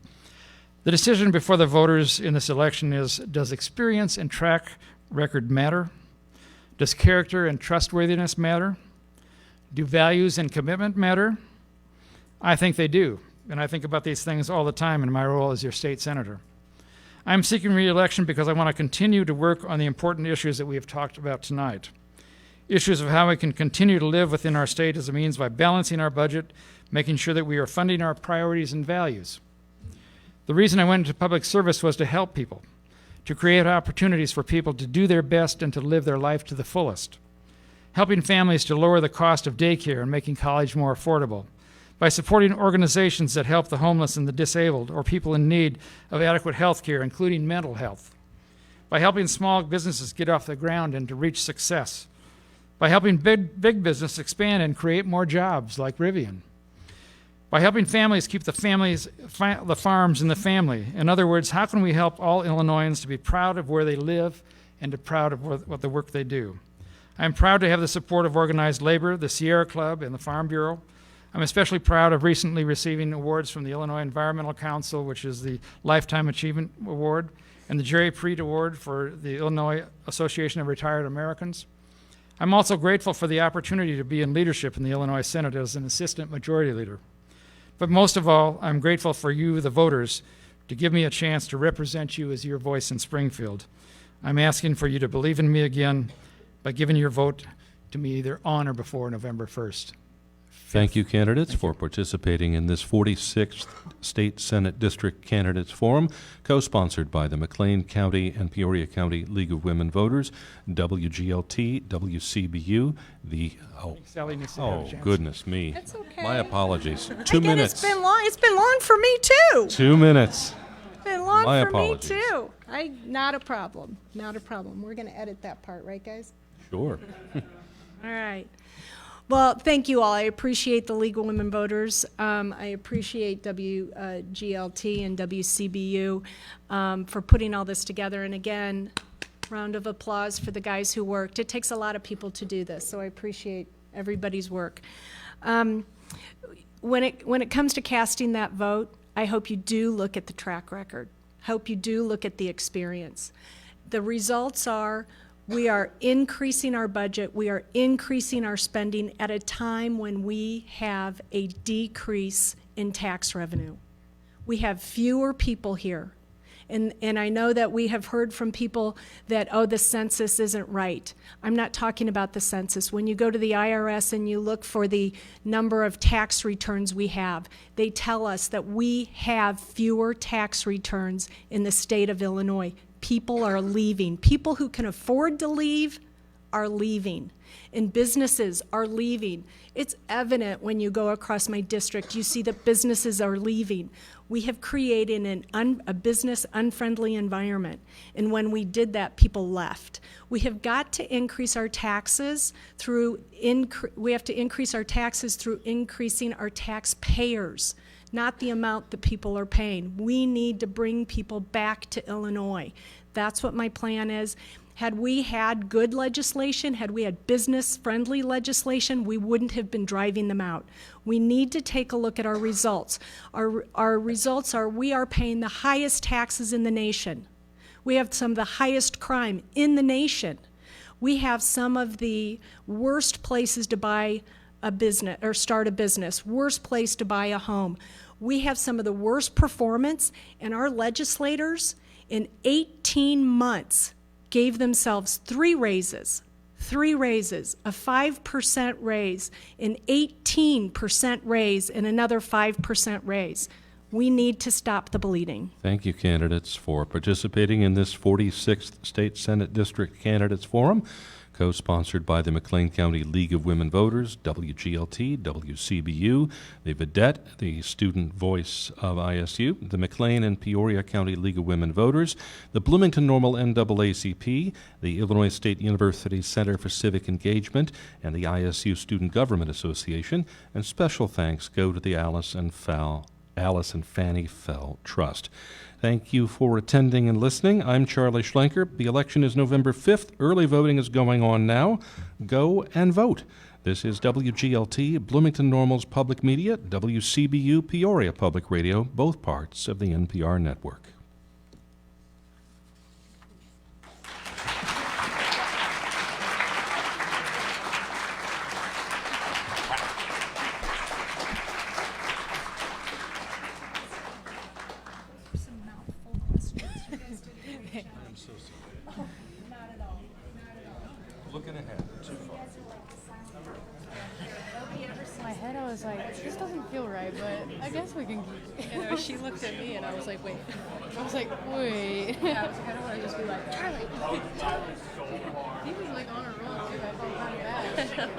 The decision before the voters in this election is, does experience and track record matter? Does character and trustworthiness matter? Do values and commitment matter? I think they do, and I think about these things all the time in my role as your state senator. I'm seeking re-election because I want to continue to work on the important issues that we have talked about tonight. Issues of how we can continue to live within our state as a means by balancing our budget, making sure that we are funding our priorities and values. The reason I went into public service was to help people, to create opportunities for people to do their best and to live their life to the fullest. Helping families to lower the cost of daycare and making college more affordable, by supporting organizations that help the homeless and the disabled or people in need of adequate health care, including mental health, by helping small businesses get off the ground and to reach success, by helping big business expand and create more jobs like Rivian, by helping families keep the farms in the family. In other words, how can we help all Illinoisans to be proud of where they live and to proud of what the work they do? I'm proud to have the support of organized labor, the Sierra Club, and the Farm Bureau. I'm especially proud of recently receiving awards from the Illinois Environmental Council, which is the Lifetime Achievement Award, and the Jerry Preet Award for the Illinois Association of Retired Americans. I'm also grateful for the opportunity to be in leadership in the Illinois Senate as an assistant majority leader. But most of all, I'm grateful for you, the voters, to give me a chance to represent you as your voice in Springfield. I'm asking for you to believe in me again by giving your vote to me either on or before November 1st. Thank you, candidates, for participating in this 46th State Senate District Candidates Forum, co-sponsored by the McLean County and Peoria County League of Women Voters, WGLT, WCBU, Sally needs to have a chance. goodness me. That's okay. My apologies. I 2 get minutes. It's been long. It's been long for me too. 2 minutes. It's been long My for apologies. me too. Not a problem. Not a problem. We're going to edit that part, right, guys? Sure. All right. Well, thank you all. I appreciate the League of Women Voters. I appreciate WGLT and WCBU for putting all this together. And again, round of applause for the guys who worked. It takes a lot of people to do this, so I appreciate everybody's work. When it comes to casting that vote, I hope you do look at the track record. Hope you do look at the experience. The results are, we are increasing our budget, we are increasing our spending at a time when we have a decrease in tax revenue. We have fewer people here. And I know that we have heard from people that, oh, the census isn't right. I'm not talking about the census. When you go to the IRS and you look for the number of tax returns we have, they tell us that we have fewer tax returns in the state of Illinois. People are leaving. People who can afford to leave are leaving, and businesses are leaving. It's evident when you go across my district. You see that businesses are leaving. We have created a business unfriendly environment, and when we did that, people left. We have got to increase our taxes through increasing our taxpayers, not the amount that people are paying. We need to bring people back to Illinois. That's what my plan is. Had we had good legislation, had we had business-friendly legislation, we wouldn't have been driving them out. We need to take a look at our results. Our results are we are paying the highest taxes in the nation. We have some of the highest crime in the nation. We have some of the worst places to buy a business or start a business, worst place to buy a home. We have some of the worst performance, and our legislators in 18 months gave themselves three raises, a 5% raise, an 18% raise, and another 5% raise. We need to stop the bleeding. Thank you, candidates, for participating in this 46th State Senate District Candidates Forum, co-sponsored by the McLean County League of Women Voters, WGLT, WCBU, the Vedette, the Student Voice of ISU, the McLean and Peoria County League of Women Voters, the Bloomington Normal NAACP, the Illinois State University Center for Civic Engagement, and the ISU Student Government Association. And special thanks go to the Alice and Fannie Fell Trust. Thank you for attending and listening. I'm Charlie Schlenker. The election is November 5th. Early voting is going on now. Go and vote. This is WGLT, Bloomington Normal's Public Media, WCBU, Peoria Public Radio, both parts of the NPR network. Looking ahead, too far. My head, I was like, this doesn't feel right, but I guess we can keep it. You know, she looked at me and I was like, wait. I was like, wait. Yeah, I was kind of want to just be like, Charlie. He was like on a roll too. I felt kind of bad.